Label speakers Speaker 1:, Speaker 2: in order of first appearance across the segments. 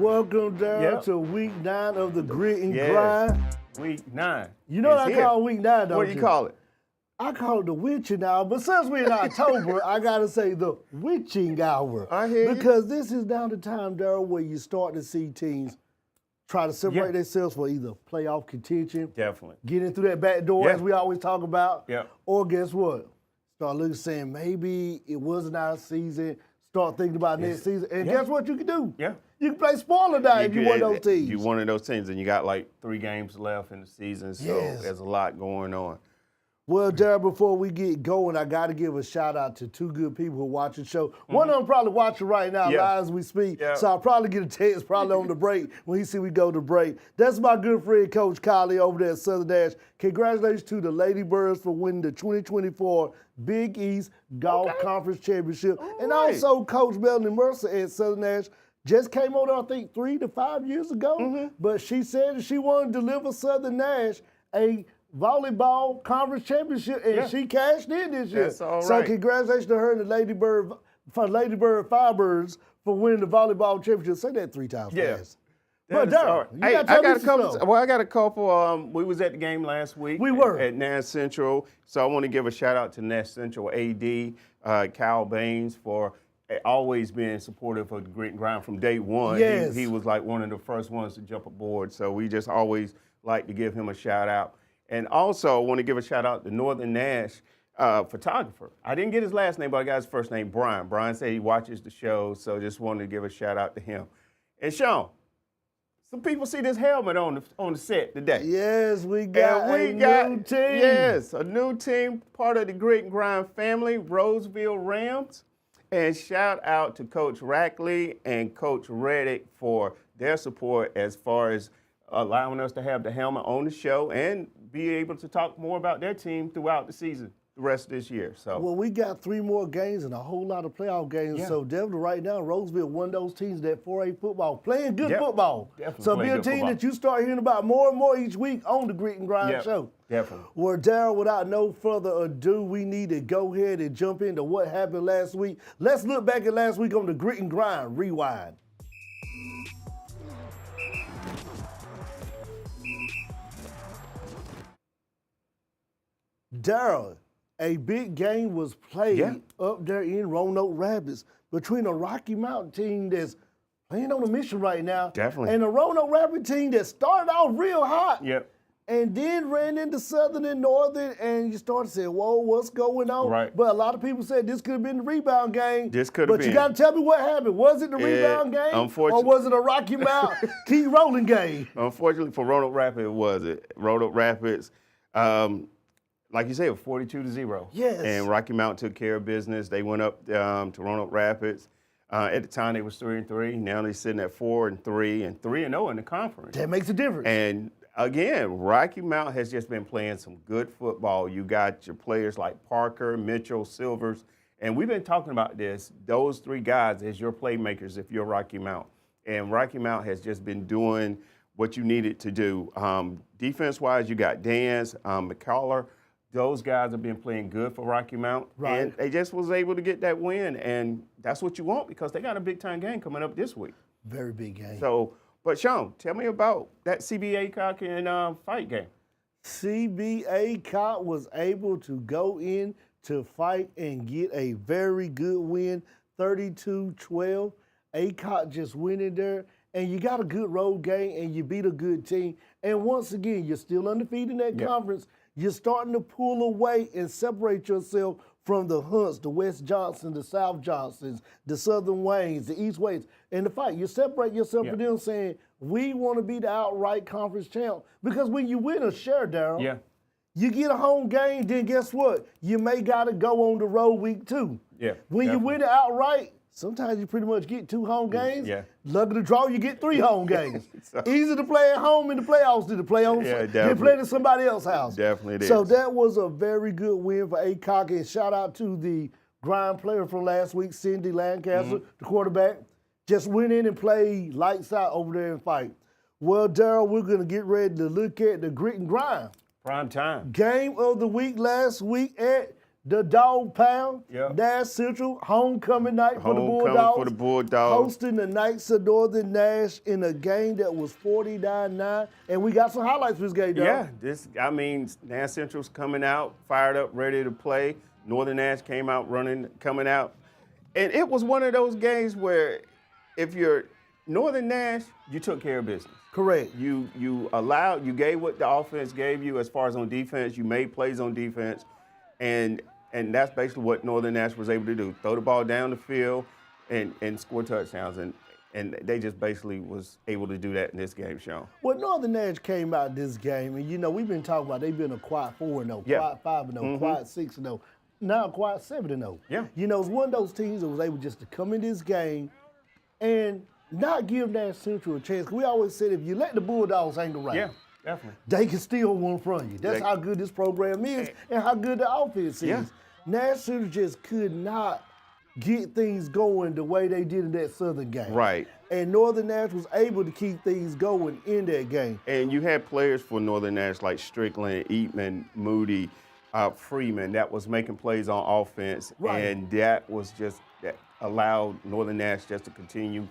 Speaker 1: Welcome, Deryl, to week 9 of the Grit and Grind.
Speaker 2: Week 9.
Speaker 1: You know what I call week 9, don't you?
Speaker 2: What do you call it?
Speaker 1: I call it the witching hour, but since we're in October, I gotta say the witching hour.
Speaker 2: I hear you.
Speaker 1: Because this is now the time, Deryl, where you start to see teams try to separate themselves for either playoff contention,
Speaker 2: Definitely.
Speaker 1: getting through that back door, as we always talk about, or guess what? Start looking, saying maybe it wasn't our season, start thinking about next season, and guess what you can do?
Speaker 2: Yeah.
Speaker 1: You can play spoiler die if you're one of those teams.
Speaker 2: You're one of those teams, and you got like 3 games left in the season, so there's a lot going on.
Speaker 1: Well, Deryl, before we get going, I got to give a shout out to 2 good people who watch the show. One of them probably watching right now live as we speak, so I'll probably get a text probably on the break when he see we go to break. That's my good friend, Coach Kylie, over there at Southern Nash. Congratulations to the Ladybirds for winning the 2024 Big East Golf Conference Championship. And also Coach Melanie Mercer at Southern Nash just came over, I think, 3 to 5 years ago. But she said that she wanted to deliver Southern Nash a volleyball conference championship, and she cashed in this year.
Speaker 2: That's all right.
Speaker 1: So congratulations to her and the Ladybird Firebirds for winning the volleyball championship. Say that 3 times fast. But Deryl,
Speaker 2: I got a couple. We was at the game last week.
Speaker 1: We were
Speaker 2: at Nash Central, so I want to give a shout out to Nash Central AD Kyle Baines for always being supportive of the Grit and Grind from day one.
Speaker 1: Yes.
Speaker 2: He was like one of the first ones to jump aboard, so we just always like to give him a shout out. And also, I want to give a shout out to Northern Nash photographer. I didn't get his last name, but I got his first name, Brian. Brian said he watches the show, so just wanted to give a shout out to him. And Shawn, some people see this helmet on the set today.
Speaker 1: Yes, we got a new team.
Speaker 2: Yes, a new team, part of the Grit and Grind family, Rolesville Rams. And shout out to Coach Rackley and Coach Reddick for their support as far as allowing us to have the helmet on the show and be able to talk more about their team throughout the season, the rest of this year. So,
Speaker 1: well, we got 3 more games and a whole lot of playoff games. So definitely right now, Roseville, one of those teams that 4A football, playing good football.
Speaker 2: Definitely
Speaker 1: so be a team that you start hearing about more and more each week on the Grit and Grind show.
Speaker 2: Definitely.
Speaker 1: Well, Deryl, without no further ado, we need to go ahead and jump into what happened last week. Let's look back at last week on the Grit and Grind Rewind. Deryl, a big game was played up there in Roanoke Rapids between a Rocky Mountain team that's playing on a mission right now.
Speaker 2: Definitely.
Speaker 1: And a Roanoke Rapids team that started off real hot. And then ran into Southern and Northern, and you started saying, whoa, what's going on?
Speaker 2: Right.
Speaker 1: But a lot of people said this could have been the rebound game.
Speaker 2: This could have been.
Speaker 1: But you got to tell me what happened. Was it the rebound game?
Speaker 2: Unfortunately.
Speaker 1: Or was it a Rocky Mountain keep rolling game?
Speaker 2: Unfortunately for Roanoke Rapids, it was it. Roanoke Rapids, like you said, 42-0.
Speaker 1: Yes.
Speaker 2: And Rocky Mountain took care of business. They went up to Roanoke Rapids. At the time, they was 3-3. Now they're sitting at 4-3 and 3-0 in the conference.
Speaker 1: That makes a difference.
Speaker 2: And again, Rocky Mountain has just been playing some good football. You got your players like Parker, Mitchell, Silvers, and we've been talking about this. Those 3 guys as your playmakers if you're Rocky Mountain. And Rocky Mountain has just been doing what you needed to do. Defense-wise, you got Dans, McCullough. Those guys have been playing good for Rocky Mountain. And they just was able to get that win, and that's what you want because they got a big-time game coming up this week.
Speaker 1: Very big game.
Speaker 2: So, but Shawn, tell me about that CB Aycock and Fike game.
Speaker 1: CB Aycock was able to go in to Fike and get a very good win, 32-12. Aycock just went in there, and you got a good road game, and you beat a good team. And once again, you're still undefeated in that conference. You're starting to pull away and separate yourself from the Hunts, the West Johnson, the South Johnsons, the Southern Waynes, the East Waynes. And the Fike, you separate yourself from them saying, we want to be the outright conference champ. Because when you win a share, Deryl, you get a home game, then guess what? You may got to go on the road week 2. When you win it outright, sometimes you pretty much get 2 home games. Lucky to draw, you get 3 home games. Easy to play at home in the playoffs than to play on than play at somebody else's house.
Speaker 2: Definitely it is.
Speaker 1: So that was a very good win for Aycock. And shout out to the grind player from last week, Cindy Lancaster, the quarterback. Just went in and played lights out over there and Fike. Well, Deryl, we're going to get ready to look at the Grit and Grind.
Speaker 2: Prime time.
Speaker 1: Game of the week last week at the Dog Pound,
Speaker 2: Yep.
Speaker 1: Nash Central, homecoming night for the Bulldogs.
Speaker 2: For the Bulldogs.
Speaker 1: Hosting the Knights of Northern Nash in a game that was 49-9. And we got some highlights for this game, Dog.
Speaker 2: Yeah, Nash Central's coming out, fired up, ready to play. Northern Nash came out coming out. And it was one of those games where if you're Northern Nash, you took care of business.
Speaker 1: Correct.
Speaker 2: You gave what the offense gave you as far as on defense. You made plays on defense. And that's basically what Northern Nash was able to do. Throw the ball down the field and score touchdowns. And they just basically was able to do that in this game, Shawn.
Speaker 1: Well, Northern Nash came out this game, and, we've been talking about they've been a quiet 4-0, quiet 5-0, quiet 6-0, now quiet 7-0.
Speaker 2: Yeah.
Speaker 1: It's one of those teams that was able just to come in this game and not give Nash Central a chance. We always said if you let the Bulldogs hang around,
Speaker 2: Yeah, definitely.
Speaker 1: they can steal one from you. That's how good this program is and how good the offense is.
Speaker 2: Yeah.
Speaker 1: Nash Central just could not get things going the way they did in that Southern game.
Speaker 2: Right.
Speaker 1: And Northern Nash was able to keep things going in that game.
Speaker 2: And you had players for Northern Nash like Strickland, Eatman, Moody, Freeman that was making plays on offense.
Speaker 1: Right.
Speaker 2: And that allowed Northern Nash just to continue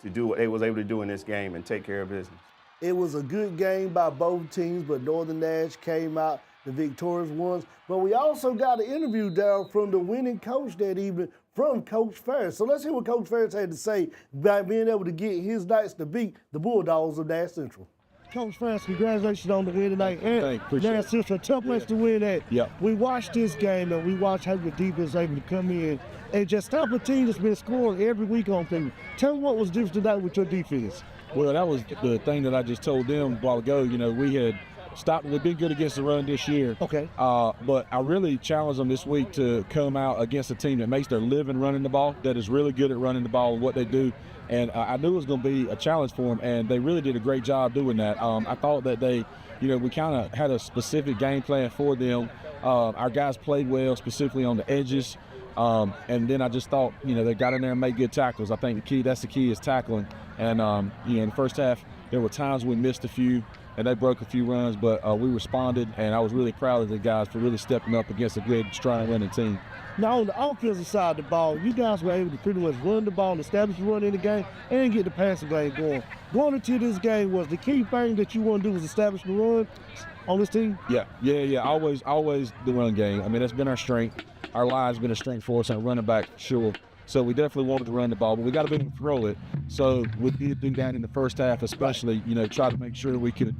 Speaker 2: to do what they was able to do in this game and take care of business.
Speaker 1: It was a good game by both teams, but Northern Nash came out the victorious ones. But we also got an interview, Deryl, from the winning coach that evening, from Coach Ferris. So let's hear what Coach Ferris had to say about being able to get his Knights to beat the Bulldogs of Nash Central. Coach Ferris, congratulations on the win tonight. And Nash Central, tough place to win at.
Speaker 3: Yeah.
Speaker 1: We watched this game and we watched how the defense was able to come in and just stop a team that's been scoring every week on people. Tell me what was different tonight with your defense.
Speaker 3: Well, that was the thing that I just told them a while ago. We had stopped. We've been good against the run this year.
Speaker 1: Okay.
Speaker 3: But I really challenged them this week to come out against a team that makes their living running the ball, that is really good at running the ball and what they do. And I knew it was going to be a challenge for them, and they really did a great job doing that. I thought that we kind of had a specific game plan for them. Our guys played well, specifically on the edges. And then I just thought, they got in there and made good tackles. I think that's the key is tackling. And, in the first half, there were times we missed a few, and they broke a few runs, but we responded, and I was really proud of the guys for really stepping up against a good, strong running team.
Speaker 1: Now, on the offensive side of the ball, you guys were able to pretty much run the ball and establish the run in the game and get the passing game going. Going into this game, was the key thing that you want to do was establish the run on this team?
Speaker 3: Yeah. Always the run game. That's been our strength. Our line's been a strength for us, and running back, sure. So we definitely wanted to run the ball, but we got to be able to throw it. So we did do that in the first half, especially, try to make sure we could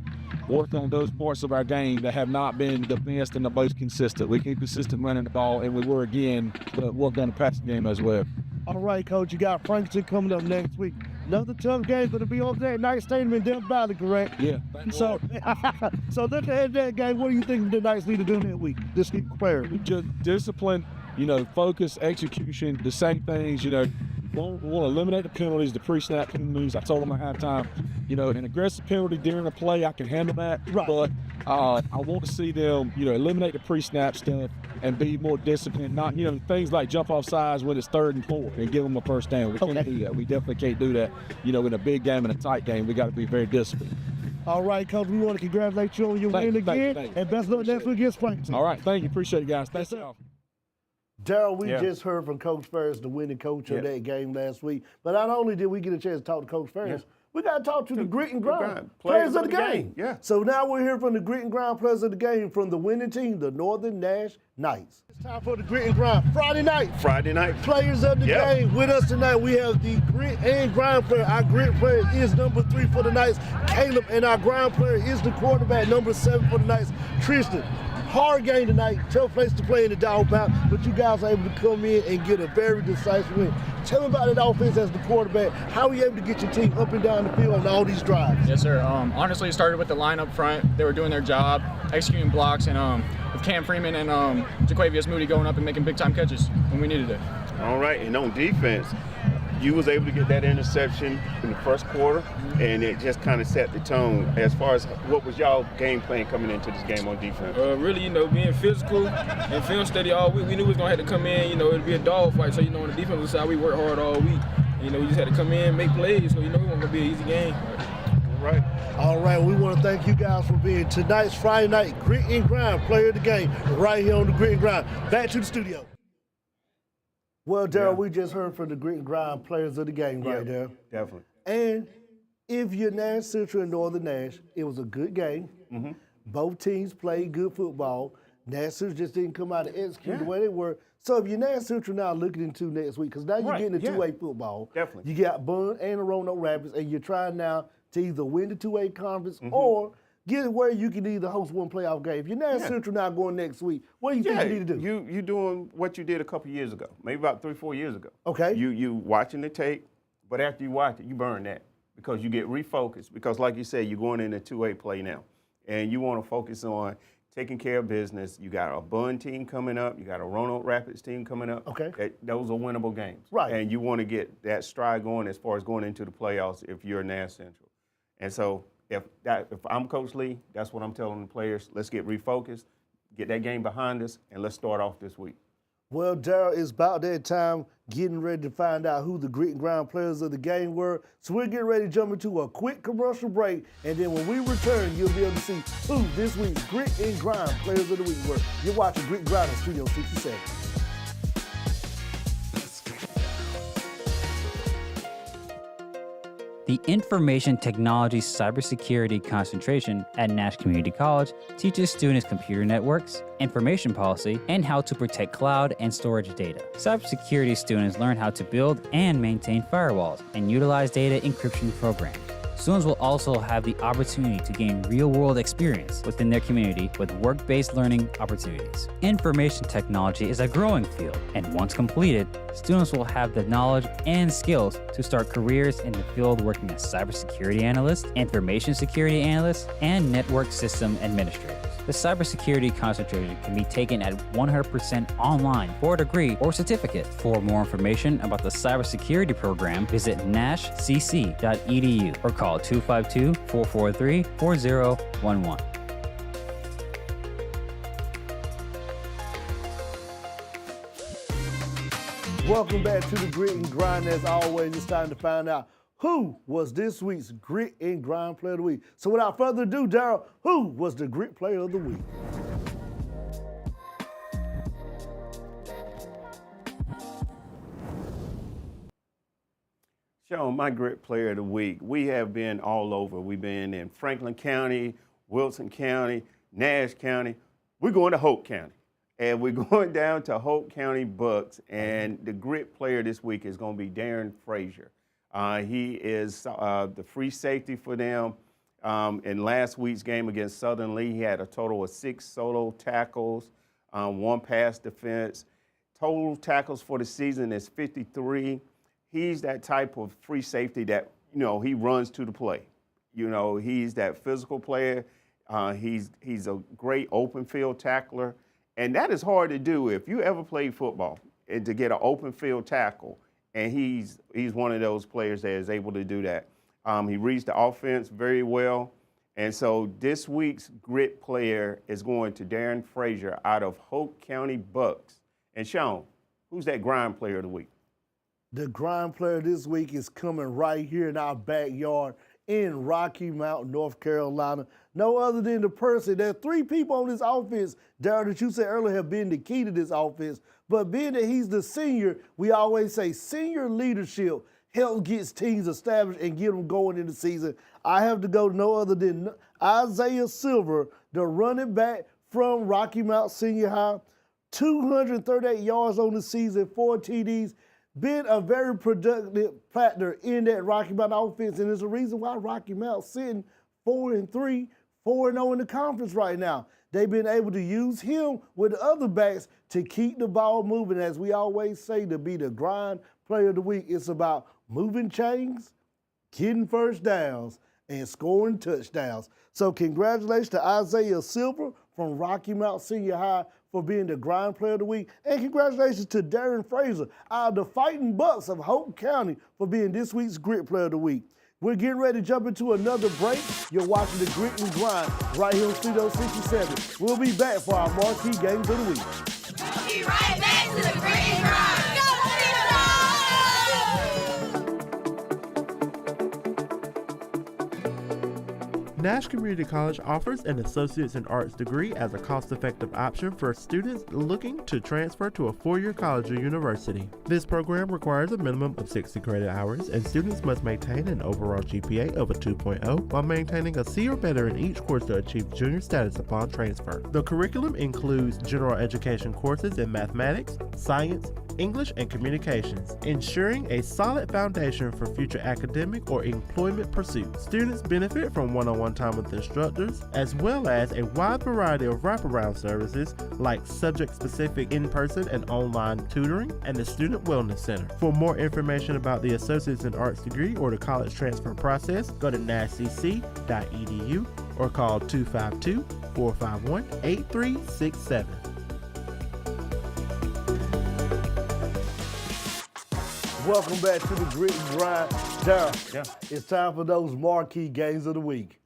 Speaker 3: work on those parts of our game that have not been the best and the most consistent. We keep consistent running the ball, and we were again, but worked on the passing game as well.
Speaker 1: All right, Coach, you got Frankton coming up next week. Another tough game going to be over there at Knight Stadium in Death Valley, correct?
Speaker 3: Yeah.
Speaker 1: So looking at that game, what do you think the Knights need to do that week? Just get prepared.
Speaker 3: Just discipline, focus, execution, the same things, we want to eliminate the penalties, the pre-snap penalties. I told them at halftime, an aggressive penalty during a play, I can handle that.
Speaker 1: Right.
Speaker 3: But I want to see them, eliminate the pre-snap stuff and be more disciplined. Not, things like jump off sides when it's 3rd and 4 and give them a first down. We can't do that. We definitely can't do that. In a big game and a tight game, we got to be very disciplined.
Speaker 1: All right, Coach, we want to congratulate you on your win again.
Speaker 3: Thank you.
Speaker 1: And best of luck next week against Frankton.
Speaker 3: All right, thank you. Appreciate it, guys. Thanks, y'all.
Speaker 1: Daryl, we just heard from Coach Ferris, the winning coach of that game last week. But not only did we get a chance to talk to Coach Ferris, we got to talk to the grit and grind players of the game.
Speaker 2: Yeah.
Speaker 1: So now we're here from the grit and grind players of the game from the winning team, the Northern Nash Knights. It's time for the grit and grind. Friday night. Players of the game. With us tonight, we have the grit and grind player. Our grit player is number 3 for the Knights, Caleb, and our grind player is the quarterback, number 7 for the Knights, Tristan. Hard game tonight, tough place to play in the Dog Pound, but you guys are able to come in and get a very decisive win. Tell me about that offense as the quarterback. How are you able to get your team up and down the field on all these drives?
Speaker 4: Yes, sir. Honestly, it started with the line up front. They were doing their job, executing blocks, and with Cam Freeman and Jaquavius Moody going up and making big-time catches when we needed it.
Speaker 2: All right, and on defense, you was able to get that interception in the first quarter, and it just kind of set the tone as far as what was y'all game plan coming into this game on defense?
Speaker 5: Really, being physical and film steady all week. We knew we was going to have to come in, it'd be a dog fight. So, on the defensive side, we worked hard all week. We just had to come in, make plays. So, we weren't going to be an easy game.
Speaker 2: All right.
Speaker 1: All right, we want to thank you guys for being tonight's Friday night Grit and Grind player of the game right here on the Grit and Grind. Back to the studio. Well, Deryl, we just heard from the Grit and Grind players of the game right there.
Speaker 2: Definitely.
Speaker 1: And if you're Nash Central and Northern Nash, it was a good game.
Speaker 2: Mm-hmm.
Speaker 1: Both teams played good football. Nash Central just didn't come out and execute the way they were. So if you're Nash Central now looking into next week, because now you're getting a two-way football.
Speaker 2: Definitely.
Speaker 1: You got Bun and the Roanoke Rapids, and you're trying now to either win the two-way conference or get where you can either host one playoff game. If you're Nash Central now going next week, what do you think you need to do?
Speaker 2: You doing what you did a couple years ago, maybe about 3-4 years ago.
Speaker 1: Okay.
Speaker 2: You watching the tape, but after you watch it, you burn that because you get refocused. Because like you said, you're going into two-way play now, and you want to focus on taking care of business. You got a Bun team coming up. You got a Roanoke Rapids team coming up.
Speaker 1: Okay.
Speaker 2: Those are winnable games.
Speaker 1: Right.
Speaker 2: And you want to get that stride going as far as going into the playoffs if you're Nash Central. And so if I'm Coach Lee, that's what I'm telling the players. Let's get refocused, get that game behind us, and let's start off this week.
Speaker 1: Well, Deryl, it's about that time getting ready to find out who the Grit and Grind players of the game were. So we're getting ready to jump into a quick commercial break, and then when we return, you'll be able to see who this week's Grit and Grind players of the week were. You're watching Grit and Grind on Studio 67.
Speaker 6: The Information Technology Cybersecurity concentration at Nash Community College teaches students computer networks, information policy, and how to protect cloud and storage data. Cybersecurity students learn how to build and maintain firewalls and utilize data encryption programs. Students will also have the opportunity to gain real-world experience within their community with work-based learning opportunities. Information technology is a growing field, and once completed, students will have the knowledge and skills to start careers in the field working as cybersecurity analysts, information security analysts, and network system administrators. The cybersecurity concentration can be taken at 100% online for a degree or certificate. For more information about the cybersecurity program, visit nashcc.edu or call 252-443-4011.
Speaker 1: Welcome back to the Grit and Grind. As always, it's time to find out who was this week's Grit and Grind player of the week. So without further ado, Deryl, who was the Grit player of the week?
Speaker 2: Shawn, my Grit player of the week, we have been all over. We've been in Franklin County, Wilson County, Nash County. We're going to Hope County. And we're going down to Hope County Bucks. And the Grit player this week is going to be Darren Frazier. He is the free safety for them. In last week's game against Southern Lee, he had a total of 6 solo tackles, 1 pass defense. Total tackles for the season is 53. He's that type of free safety that, he runs to the play. He's that physical player. He's a great open field tackler. And that is hard to do if you ever played football and to get an open field tackle. And he's one of those players that is able to do that. He reads the offense very well. And so this week's Grit player is going to Darren Frazier out of Hope County Bucks. And Shawn, who's that grind player of the week?
Speaker 1: The grind player this week is coming right here in our backyard in Rocky Mount, North Carolina. No other than the person. There are 3 people on this offense, Deryl, that you said earlier have been the key to this offense. But being that he's the senior, we always say senior leadership helps get teams established and get them going in the season. I have to go no other than Isaiah Silver, the running back from Rocky Mount Senior High. 238 yards on the season, 4 TDs. Been a very productive partner in that Rocky Mount offense, and there's a reason why Rocky Mount sitting 4-3, 4-0 in the conference right now. They've been able to use him with the other backs to keep the ball moving. As we always say, to be the grind player of the week, it's about moving chains, getting first downs, and scoring touchdowns. So congratulations to Isaiah Silver from Rocky Mount Senior High for being the grind player of the week. And congratulations to Darren Frazier out of the Fighting Bucks of Hope County for being this week's Grit player of the week. We're getting ready to jump into another break. You're watching the Grit and Grind right here on Studio 67. We'll be back for our marquee games of the week.
Speaker 7: We'll be right back to the Grit and Grind.
Speaker 8: Nash Community College offers an Associate's in Arts degree as a cost-effective option for students looking to transfer to a four-year college or university. This program requires a minimum of 60 credit hours, and students must maintain an overall GPA of a 2.0 while maintaining a C or better in each course to achieve junior status upon transfer. The curriculum includes general education courses in mathematics, science, English, and communications, ensuring a solid foundation for future academic or employment pursuits. Students benefit from one-on-one time with instructors, as well as a wide variety of wraparound services like subject-specific in-person and online tutoring and the Student Wellness Center. For more information about the Associates in Arts degree or the college transfer process, go to nashcc.edu or call 252-451-8367.
Speaker 1: Welcome back to the Grit and Grind. Deryl,
Speaker 2: Yeah.
Speaker 1: it's time for those marquee games of the week.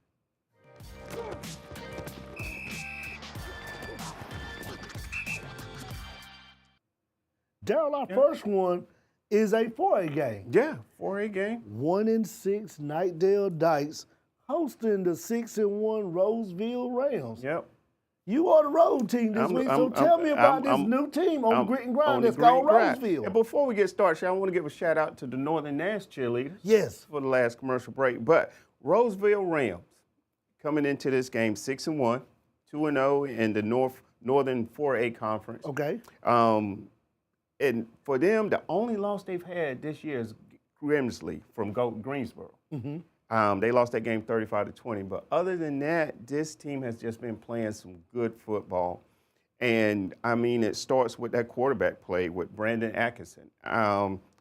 Speaker 1: Deryl, our first one is a 4A game.
Speaker 2: Yeah, 4A game.
Speaker 1: 1-6 Knightdale Dykes hosting the 6-1 Rolesville Rams.
Speaker 2: Yep.
Speaker 1: You are the road team this week, so tell me about this new team on Grit and Grind that's called Rolesville.
Speaker 2: And before we get started, Shawn, I want to give a shout out to the Northern Nash cheerleaders.
Speaker 1: Yes.
Speaker 2: For the last commercial break. But Rolesville Rams coming into this game 6-1, 2-0 in the Northern 4A conference.
Speaker 1: Okay.
Speaker 2: And for them, the only loss they've had this year is Grimsley from Greensboro.
Speaker 1: Mm-hmm.
Speaker 2: They lost that game 35-20. But other than that, this team has just been playing some good football. And, I mean, it starts with that quarterback play with Brandon Atkinson.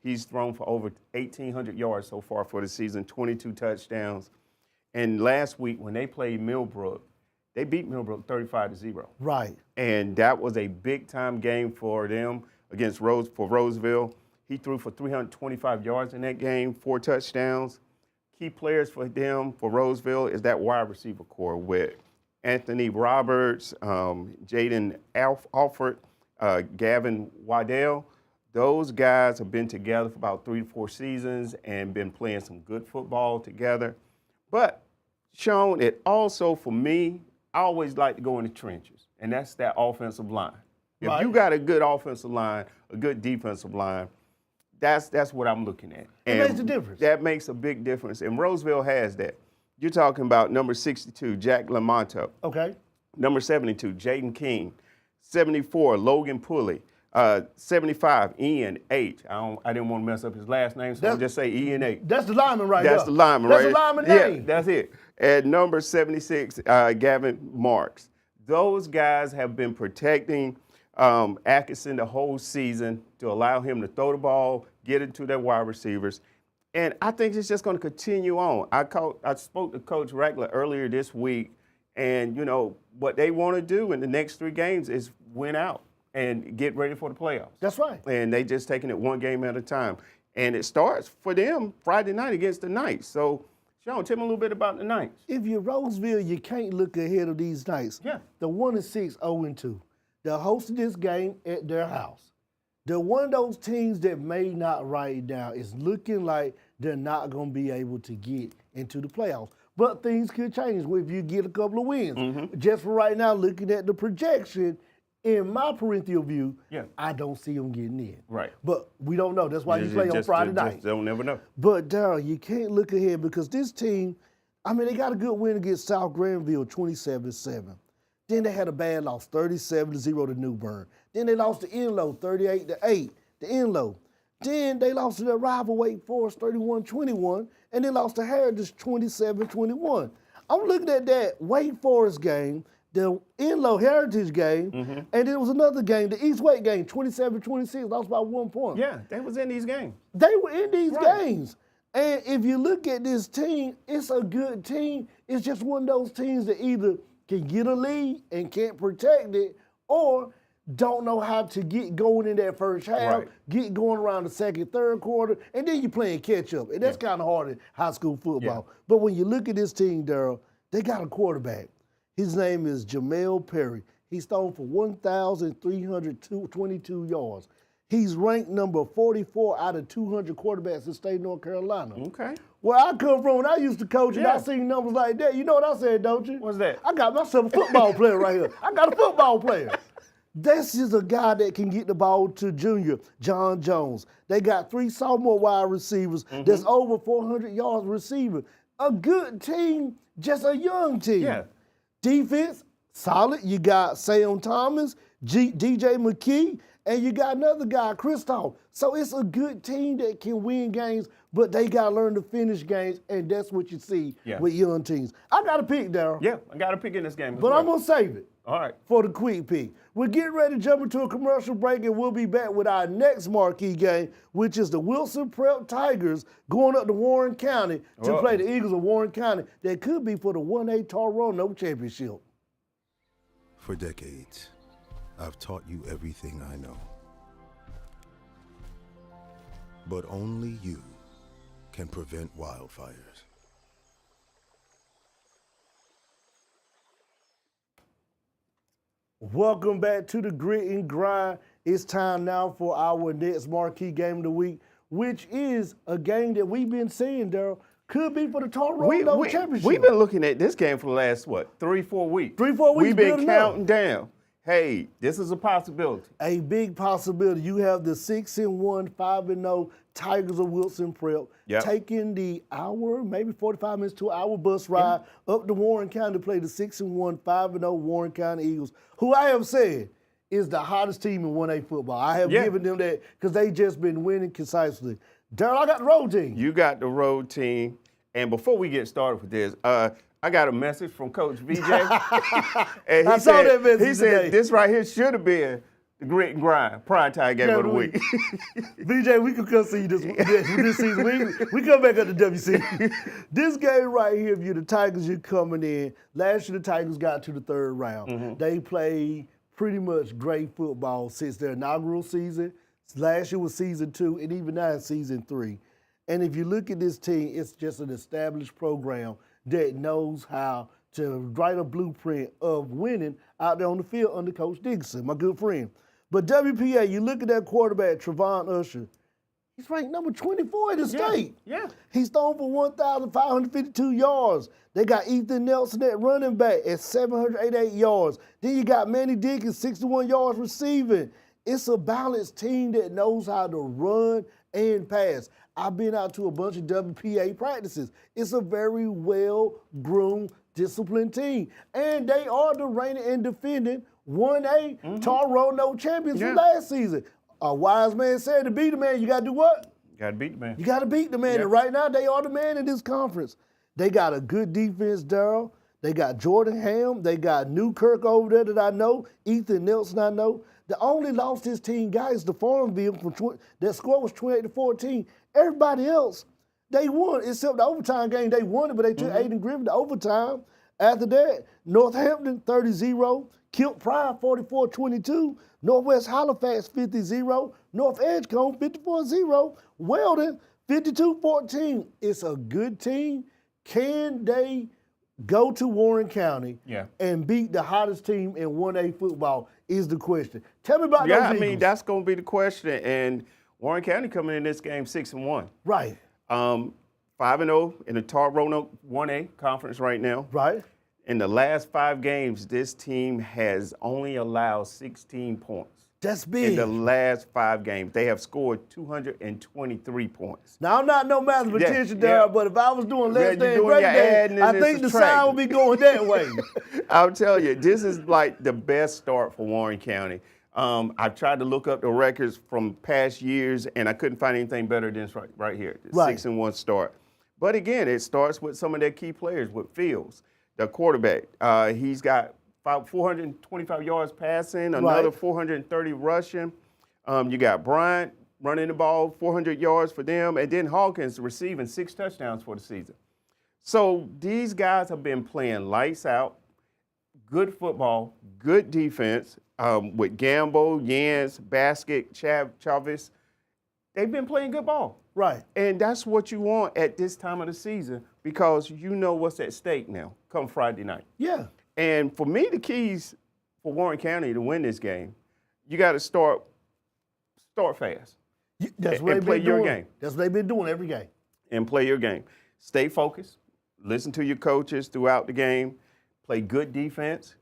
Speaker 2: He's thrown for over 1,800 yards so far for the season, 22 touchdowns. And last week when they played Millbrook, they beat Millbrook 35-0.
Speaker 1: Right.
Speaker 2: And that was a big-time game for them against Roseville. He threw for 325 yards in that game, 4 touchdowns. Key players for them, for Roseville, is that wide receiver core with Anthony Roberts, Jaden Alford, Gavin Waddell. Those guys have been together for about 3 to 4 seasons and been playing some good football together. But, Shawn, it also, for me, I always like to go in the trenches, and that's that offensive line. If you got a good offensive line, a good defensive line, that's what I'm looking at.
Speaker 1: It makes a difference.
Speaker 2: That makes a big difference, and Roseville has that. You're talking about number 62, Jack Lamonto.
Speaker 1: Okay.
Speaker 2: Number 72, Jaden King. 74, Logan Pulley. 75, Ian H. I didn't want to mess up his last name, so I'll just say Ian H.
Speaker 1: That's the lineman right there.
Speaker 2: That's the lineman,
Speaker 1: right?
Speaker 2: right?
Speaker 1: That's the lineman name.
Speaker 2: Yeah, that's it. At number 76, Gavin Marks. Those guys have been protecting Atkinson the whole season to allow him to throw the ball, get it to their wide receivers. And I think it's just going to continue on. I spoke to Coach Rackler earlier this week, and, you know, what they want to do in the next 3 games is win out and get ready for the playoffs.
Speaker 1: That's right.
Speaker 2: And they just taking it one game at a time. And it starts for them Friday night against the Knights. So, Shawn, tell me a little bit about the Knights.
Speaker 1: If you're Roseville, you can't look ahead of these Knights.
Speaker 2: Yeah.
Speaker 1: The 1-6, 0-2. They're hosting this game at their house. They're one of those teams that may not right now. It's looking like they're not going to be able to get into the playoffs. But things could change if you get a couple of wins.
Speaker 2: Mm-hmm.
Speaker 1: Just for right now, looking at the projection, in my parental view, I don't see them getting in.
Speaker 2: Right.
Speaker 1: But we don't know. That's why you play on Friday night.
Speaker 2: They'll never know.
Speaker 1: But, Deryl, you can't look ahead because this team, I mean, they got a good win against South Granville, 27-7. Then they had a bad loss, 37-0 to New Bern. Then they lost to Enloe, 38-8 to Enloe. Then they lost to their rival Wake Forest, 31-21, and then lost to Heritage, 27-21. I'm looking at that Wake Forest game, the Enloe Heritage game, and there was another game, the East Wake game, 27-26, lost by 1 point.
Speaker 2: Yeah, they was in these games.
Speaker 1: They were in these games. And if you look at this team, it's a good team. It's just one of those teams that either can get a lead and can't protect it, or don't know how to get going in that first half, get going around the second, third quarter, and then you're playing catch up. And that's kind of hard in high school football. But when you look at this team, Deryl, they got a quarterback. His name is Jamel Perry. He's thrown for 1,322 yards. He's ranked number 44 out of 200 quarterbacks in the state of North Carolina.
Speaker 2: Okay.
Speaker 1: Where I come from, when I used to coach and I seen numbers like that, you know what I said, don't you?
Speaker 2: What's that?
Speaker 1: I got myself a football player right here. I got a football player. This is a guy that can get the ball to junior, John Jones. They got 3 sophomore wide receivers that's over 400 yards receiving. A good team, just a young team.
Speaker 2: Yeah.
Speaker 1: Defense, solid. You got Sam Thomas, DJ McKee, and you got another guy, Kristoff. So it's a good team that can win games, but they got to learn to finish games, and that's what you see with young teams. I got a pick, Daryl.
Speaker 2: Yeah, I got a pick in this game.
Speaker 1: But I'm going to save it.
Speaker 2: All right.
Speaker 1: For the quick pick. We're getting ready to jump into a commercial break, and we'll be back with our next marquee game, which is the Wilson Prep Tigers going up to Warren County to play the Eagles of Warren County. That could be for the 1A Roanoke Championship.
Speaker 9: For decades, I've taught you everything I know. But only you can prevent wildfires.
Speaker 1: Welcome back to the Grit and Grind. It's time now for our next marquee game of the week, which is a game that we've been seeing, Daryl, could be for the Roanoke Championship.
Speaker 2: We've been looking at this game for the last, 3-4 weeks?
Speaker 1: 3-4 weeks.
Speaker 2: We've been counting down. Hey, this is a possibility.
Speaker 1: A big possibility. You have the 6-1, 5-0 Tigers of Wilson Prep taking the hour, maybe 45 minutes to an hour bus ride up to Warren County to play the 6-1, 5-0 Warren County Eagles, who I have said is the hottest team in 1A football. I have given them that because they just been winning concisely. Daryl, I got the road team.
Speaker 2: You got the road team. And before we get started with this, I got a message from Coach VJ. And
Speaker 1: I saw that message
Speaker 2: He said this right here should have been the Grit and Grind primetime game of the week.
Speaker 1: VJ, we can come see you this season. We come back at the WC. This game right here, if you're the Tigers, you're coming in. Last year, the Tigers got to the 3rd round. They played pretty much great football since their inaugural season. Last year was season 2, and even now it's season 3. And if you look at this team, it's just an established program that knows how to write a blueprint of winning out there on the field under Coach Dixon, my good friend. But WPA, you look at that quarterback, Trevon Usher, he's ranked number 24 in the state.
Speaker 2: Yeah.
Speaker 1: He's thrown for 1,552 yards. They got Ethan Nelson at running back at 788 yards. Then you got Manny Dickens, 61 yards receiving. It's a balanced team that knows how to run and pass. I've been out to a bunch of WPA practices. It's a very well-groomed, disciplined team. And they are the reigning and defending 1A Roanoke champions from last season. A wise man said to beat the man, you got to do what?
Speaker 2: You got to beat the man.
Speaker 1: You got to beat the man. And right now, they are the man in this conference. They got a good defense, Daryl. They got Jordan Ham. They got Newkirk over there that I know. Ethan Nelson I know. The only loss this team got is the Farmville. That score was 28-14. Everybody else, they won, except the overtime game. They won it, but they took Aiden Griffin to overtime. After that, Northampton 30-0. Kilt Pryor 44-22. Northwest Halifax 50-0. North Edgecombe 54-0. Weldon 52-14. It's a good team. Can they go to Warren County and beat the hottest team in 1A football is the question. Tell me about those Eagles.
Speaker 2: I mean, that's going to be the question. And Warren County coming in this game 6-1.
Speaker 1: Right.
Speaker 2: 5-0 in the Roanoke 1A conference right now.
Speaker 1: Right.
Speaker 2: In the last 5 games, this team has only allowed 16 points.
Speaker 1: That's big.
Speaker 2: In the last 5 games, they have scored 223 points.
Speaker 1: Now, I'm not no mathematician, Daryl, but if I was doing less than breakdown, I think the sign would be going that way.
Speaker 2: I'll tell you, this is like the best start for Warren County. I've tried to look up the records from past years, and I couldn't find anything better than this right here, the 6-1 start. But again, it starts with some of their key players, with Fields, the quarterback. He's got 425 yards passing, another 430 rushing. You got Bryant running the ball, 400 yards for them, and then Hawkins receiving 6 touchdowns for the season. So these guys have been playing lights out, good football, good defense with Gamble, Yance, Basket, Chavez. They've been playing good ball.
Speaker 1: Right.
Speaker 2: And that's what you want at this time of the season because you know what's at stake now come Friday night.
Speaker 1: Yeah.
Speaker 2: And for me, the keys for Warren County to win this game, you got to start start fast.
Speaker 1: That's what
Speaker 2: and
Speaker 1: they've
Speaker 2: play
Speaker 1: been
Speaker 2: your
Speaker 1: doing.
Speaker 2: game.
Speaker 1: That's what they've been doing every game.
Speaker 2: And play your game. Stay focused. Listen to your coaches throughout the game. Play good defense.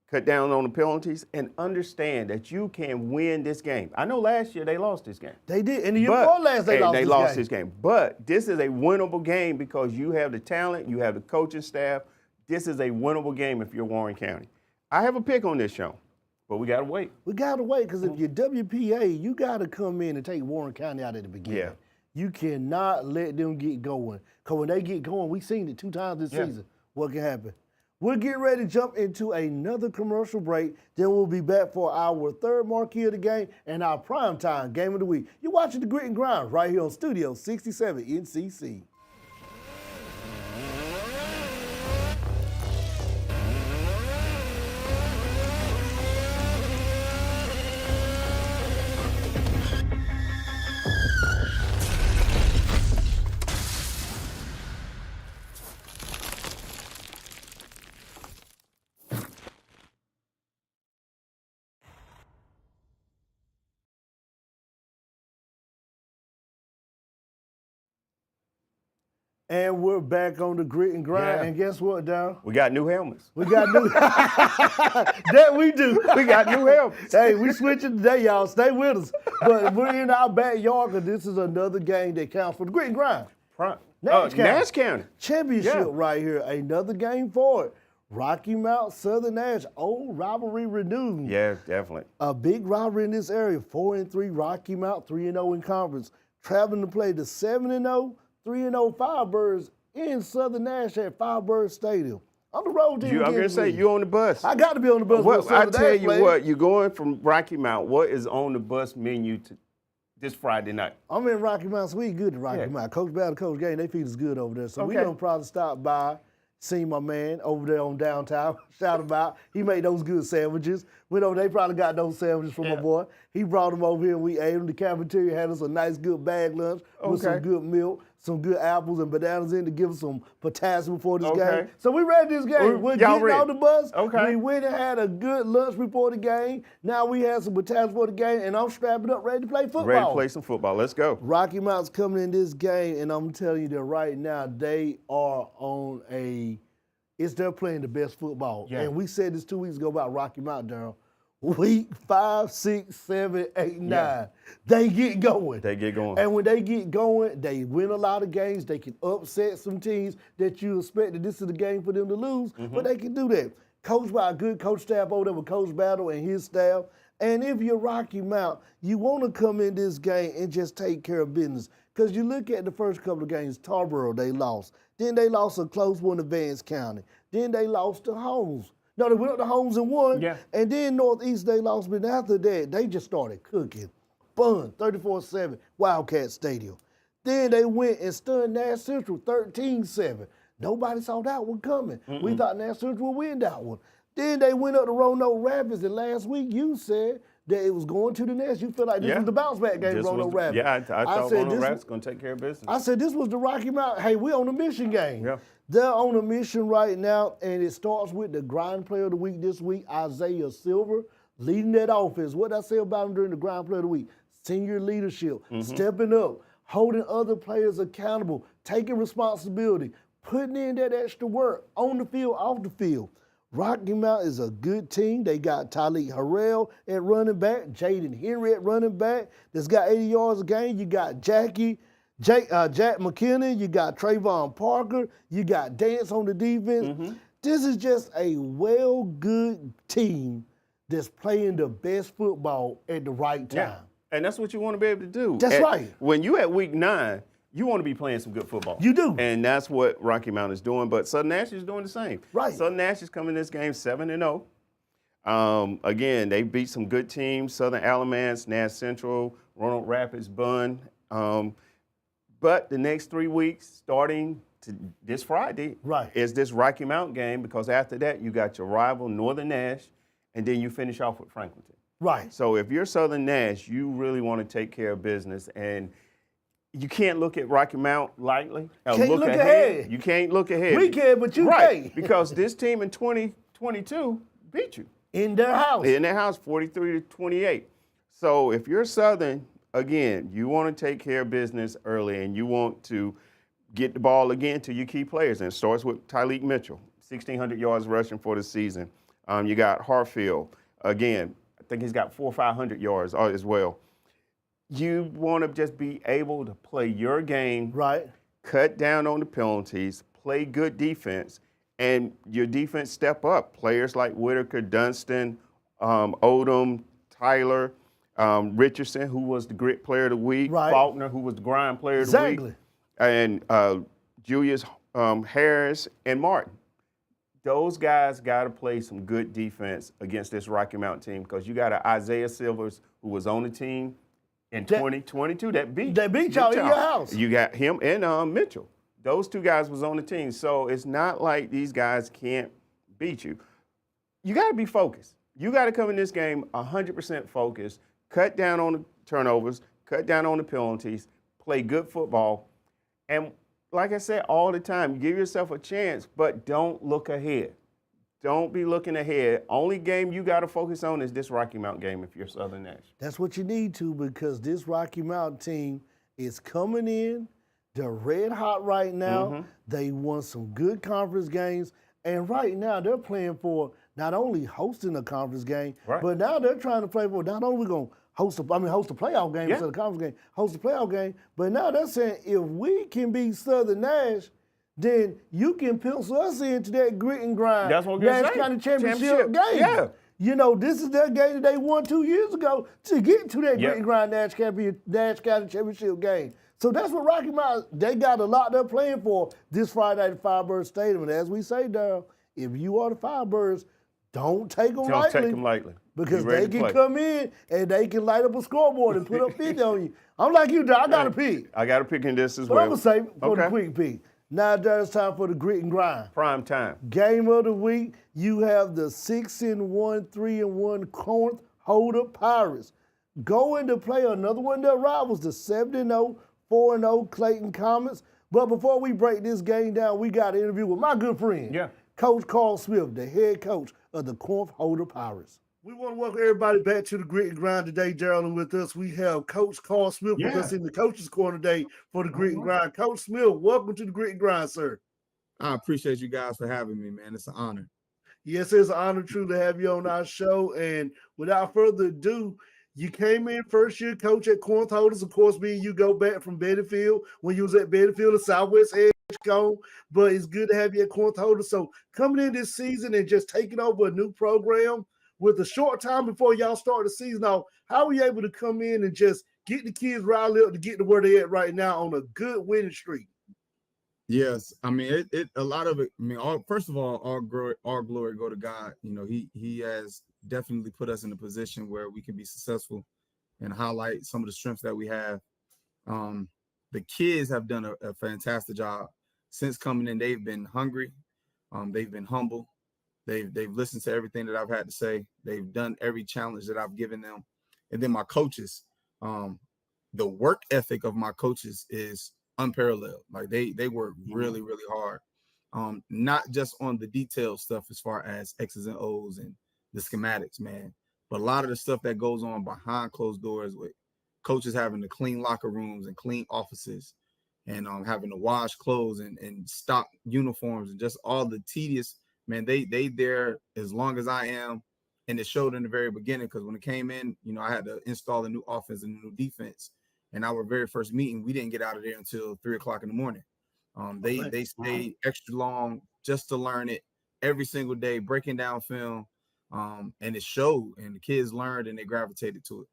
Speaker 2: Cut down on the penalties. And understand that you can win this game. I know last year they lost this game.
Speaker 1: They did. And the year before last, they lost
Speaker 2: this game. But this is a winnable game because you have the talent. You have the coaching staff. This is a winnable game if you're Warren County. I have a pick on this, Shawn. But we got to wait.
Speaker 1: We got to wait because if you're WPA, you got to come in and take Warren County out at the beginning.
Speaker 2: Yeah.
Speaker 1: You cannot let them get going. Because when they get going, we've seen it 2 times this season, what can happen. We'll get ready to jump into another commercial break. Then we'll be back for our third marquee of the game and our primetime game of the week. You're watching The Grit and Grind right here on Studio 67 NCC. And we're back on The Grit and Grind.
Speaker 2: Yeah.
Speaker 1: And guess what, Daryl?
Speaker 2: We got new helmets.
Speaker 1: We got new. That we do.
Speaker 2: We got new helmets.
Speaker 1: Hey, we switching today, y'all. Stay with us. But we're in our backyard because this is another game that counts for The Grit and Grind.
Speaker 2: Nash County.
Speaker 1: Championship right here. Another game for it. Rocky Mount, Southern Nash, old rivalry renewed.
Speaker 2: Yeah, definitely.
Speaker 1: A big rivalry in this area. 4-3 Rocky Mount, 3-0 in conference. Traveling to play the 7-0. 3-0 Firebirds in Southern Nash at Firebird Stadium. On the road team.
Speaker 2: I'm going to say, you on the bus.
Speaker 1: I got to be on the bus.
Speaker 2: I tell you what, you're going from Rocky Mount. What is on the bus menu this Friday night?
Speaker 1: I'm in Rocky Mount, so we good to Rocky Mount. Coach Battle, Coach Game, they feed us good over there. So we going to probably stop by, see my man over there on downtown, shout him out. He made those good sandwiches. Went over, they probably got those sandwiches from my boy. He brought them over here and we ate them. The cafeteria had us a nice good bag lunch with some good milk, some good apples and bananas in to give us some potassium before this game. So we ready this game. We're getting on the bus. We went and had a good lunch before the game. Now we had some potassium before the game, and I'm strapping up, ready to play football.
Speaker 2: Ready to play some football. Let's go.
Speaker 1: Rocky Mount's coming in this game, and I'm telling you that right now they are on they're playing the best football.
Speaker 2: Yeah.
Speaker 1: And we said this 2 weeks ago about Rocky Mount, Daryl. Week 5, 6, 7, 8, 9. They get going.
Speaker 2: They get going.
Speaker 1: And when they get going, they win a lot of games. They can upset some teams that you expect that this is the game for them to lose, but they can do that. Coached by a good coach staff over there with Coach Battle and his staff. And if you're Rocky Mount, you want to come in this game and just take care of business. Because you look at the first couple of games, Tarboro, they lost. Then they lost a close one to Vance County. Then they lost to Holmes. No, they went up to Holmes and won.
Speaker 2: Yeah.
Speaker 1: And then Northeast, they lost. But after that, they just started cooking. Fun, 34-7, Wildcat Stadium. Then they went and stunned Nash Central 13-7. Nobody saw that one coming. We thought Nash Central would win that one. Then they went up to Roanoke Rapids, and last week you said that it was going to the Nash. You feel like this was the bounce back game, Roanoke Rapids.
Speaker 2: Yeah, I thought Roanoke Rapids was going to take care of business.
Speaker 1: I said this was the Rocky Mount. Hey, we on a mission game.
Speaker 2: Yeah.
Speaker 1: They're on a mission right now, and it starts with the grind player of the week this week, Isaiah Silver, leading that offense. What did I say about him during the grind player of the week? Senior leadership, stepping up, holding other players accountable, taking responsibility, putting in that extra work on the field, off the field. Rocky Mount is a good team. They got Tyleek Harrell at running back, Jaden Henry at running back. That's got 80 yards a game. You got Jack McKinnon. You got Trayvon Parker. You got Dance on the defense. This is just a good team that's playing the best football at the right time.
Speaker 2: Yeah. And that's what you want to be able to do.
Speaker 1: That's right.
Speaker 2: When you at week 9, you want to be playing some good football.
Speaker 1: You do.
Speaker 2: And that's what Rocky Mount is doing. But Southern Nash is doing the same.
Speaker 1: Right.
Speaker 2: Southern Nash is coming in this game 7-0. Again, they beat some good teams, Southern Alamance, Nash Central, Roanoke Rapids, Bunn. But the next 3 weeks, starting this Friday, is this Rocky Mount game, because after that, you got your rival, Northern Nash, and then you finish off with Franklinton.
Speaker 1: Right.
Speaker 2: So if you're Southern Nash, you really want to take care of business, and you can't look at Rocky Mount lightly.
Speaker 1: Can't look ahead.
Speaker 2: You can't look ahead.
Speaker 1: We can, but you can't.
Speaker 2: Because this team in 2022 beat you.
Speaker 1: In their house.
Speaker 2: In their house, 43-28. So if you're Southern, again, you want to take care of business early, and you want to get the ball again to your key players. And it starts with Tyleek Mitchell, 1,600 yards rushing for the season. You got Hartfield. Again, I think he's got 400 or 500 yards as well. You want to just be able to play your game,
Speaker 1: Right.
Speaker 2: cut down on the penalties, play good defense, and your defense step up. Players like Whitaker, Dunston, Odom, Tyler, Richardson, who was the grit player of the week,
Speaker 1: Right.
Speaker 2: Faulkner, who was the grind player of the
Speaker 1: Exactly.
Speaker 2: week, and Julius Harris and Martin. Those guys got to play some good defense against this Rocky Mountain team, because you got an Isaiah Silvers who was on the team in 2022 that beat
Speaker 1: y'all in your house.
Speaker 2: You got him and Mitchell. Those two guys was on the team. So it's not like these guys can't beat you. You got to be focused. You got to come in this game 100% focused, cut down on the turnovers, cut down on the penalties, play good football. And like I said all the time, give yourself a chance, but don't look ahead. Don't be looking ahead. Only game you got to focus on is this Rocky Mountain game if you're Southern Nash.
Speaker 1: That's what you need to, because this Rocky Mountain team is coming in. They're red hot right now.
Speaker 2: Mm-hmm.
Speaker 1: They won some good conference games. And right now they're playing for not only hosting a conference game,
Speaker 2: Right.
Speaker 1: but now they're trying to play for not only we're going to host a playoff game
Speaker 2: Yeah.
Speaker 1: instead of a conference game, host a playoff game, but now they're saying if we can beat Southern Nash, then you can pencil us into that grit and grind
Speaker 2: That's what we're gonna
Speaker 1: Nash
Speaker 2: say.
Speaker 1: County Championship game.
Speaker 2: Yeah.
Speaker 1: You know, this is their game that they won 2 years ago to get to that
Speaker 2: Yep.
Speaker 1: grit and grind Nash County Championship game. So that's what Rocky Mountain, they got a lot they're playing for this Friday night at Firebird Stadium. And as we say, Daryl, if you are the Firebirds, don't take them
Speaker 2: Don't
Speaker 1: lightly.
Speaker 2: take them lightly.
Speaker 1: Because
Speaker 2: Be ready
Speaker 1: they
Speaker 2: to
Speaker 1: can
Speaker 2: play.
Speaker 1: come in and they can light up a scoreboard and put up 50 on you. I'm like you, Daryl, I got to pick.
Speaker 2: I got to pick in this as
Speaker 1: But
Speaker 2: well.
Speaker 1: I'm going to say for the
Speaker 2: Okay.
Speaker 1: quick pick. Now, Daryl, it's time for the grit and grind.
Speaker 2: Prime time.
Speaker 1: Game of the week, you have the 6-1, 3-1 Corinth Holder Pirates going to play another one of their rivals, the 7-0, 4-0 Clayton Comets. But before we break this game down, we got an interview with my good friend,
Speaker 2: Yeah.
Speaker 1: Coach Carl Smith, the head coach of the Corinth Holder Pirates. We want to welcome everybody back to the Grit and Grind today, Daryl, and with us we have Coach Carl Smith with us in the Coach's Corner today for the Grit and Grind. Coach Smith, welcome to the Grit and Grind, sir.
Speaker 10: I appreciate you guys for having me, man. It's an honor.
Speaker 1: Yes, it's an honor true to have you on our show. And without further ado, you came in first year coach at Corinth Holders. Of course, me and you go back from Bettyfield when you was at Bettyfield, the Southwest Edge Cone. But it's good to have you at Corinth Holders. So coming in this season and just taking over a new program with a short time before y'all start the season off, how were you able to come in and just get the kids riled up to get to where they at right now on a good winning streak?
Speaker 10: Yes, I mean a lot of it. I mean, first of all glory go to God. You know, He has definitely put us in a position where we can be successful and highlight some of the strengths that we have. The kids have done a fantastic job since coming in. They've been hungry. They've been humble. They've listened to everything that I've had to say. They've done every challenge that I've given them. And then my coaches, the work ethic of my coaches is unparalleled. Like they work really, really hard. Not just on the detailed stuff as far as X's and O's and the schematics, man, but a lot of the stuff that goes on behind closed doors with coaches having to clean locker rooms and clean offices and having to wash clothes and stock uniforms and just all the tedious. Man, they there as long as I am, and it showed in the very beginning because when it came in, you know, I had to install a new offense and a new defense. And our very first meeting, we didn't get out of there until 3:00 in the morning. They stayed extra long just to learn it every single day, breaking down film, and it showed. And the kids learned and they gravitated to it.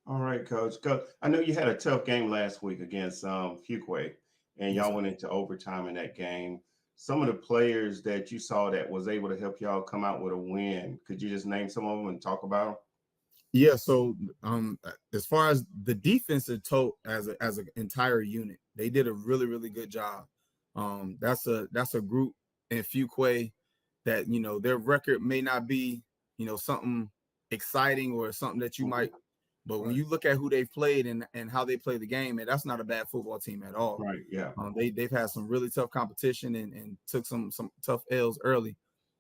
Speaker 2: All right, Coach. I know you had a tough game last week against Fuquay, and y'all went into overtime in that game. Some of the players that you saw that was able to help y'all come out with a win, could you just name some of them and talk about them?
Speaker 10: Yeah, so as far as the defense as an entire unit, they did a really, really good job. That's a group in Fuquay that, you know, their record may not be, you know, something exciting or something that you might, but when you look at who they've played and how they play the game, and that's not a bad football team at all.
Speaker 2: Right, yeah.
Speaker 10: They've had some really tough competition and took some tough L's early,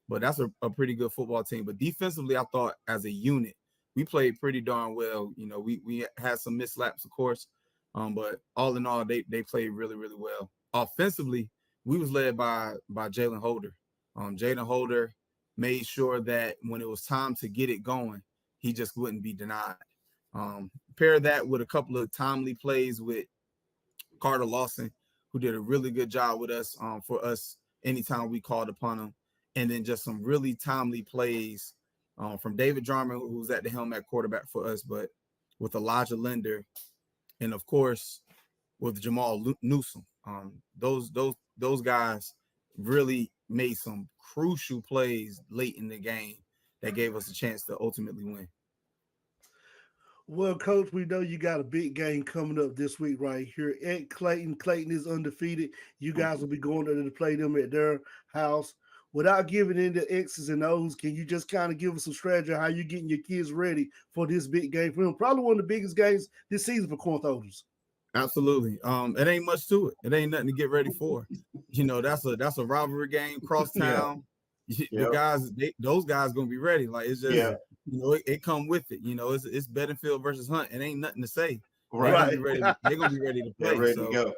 Speaker 10: but that's a pretty good football team. But defensively, I thought as a unit, we played pretty darn well. You know, we had some mislaps, of course, but all in all, they played really, really well. Offensively, we was led by Jalen Holder. Jalen Holder made sure that when it was time to get it going, he just wouldn't be denied. Pair that with a couple of timely plays with Carter Lawson, who did a really good job with us for us anytime we called upon him. And then just some really timely plays from David Drummond, who's at the helm at quarterback for us, but with Elijah Linder, and of course with Jamal Newsome. Those guys really made some crucial plays late in the game that gave us a chance to ultimately win.
Speaker 1: Well, Coach, we know you got a big game coming up this week right here at Clayton. Clayton is undefeated. You guys will be going there to play them at their house. Without giving in the X's and O's, can you just kind of give us some strategy on how you're getting your kids ready for this big game for them? Probably one of the biggest games this season for Corinth holders.
Speaker 10: Absolutely. It ain't much to it. It ain't nothing to get ready for. You know, that's a rivalry game, crosstown. The guys, those guys gonna be ready. Like it's just, you know, it come with it. You know, it's Bedingfield versus Hunt. It ain't nothing to say.
Speaker 2: Right.
Speaker 10: They're gonna be ready to play.
Speaker 2: Ready
Speaker 10: so,
Speaker 2: to go.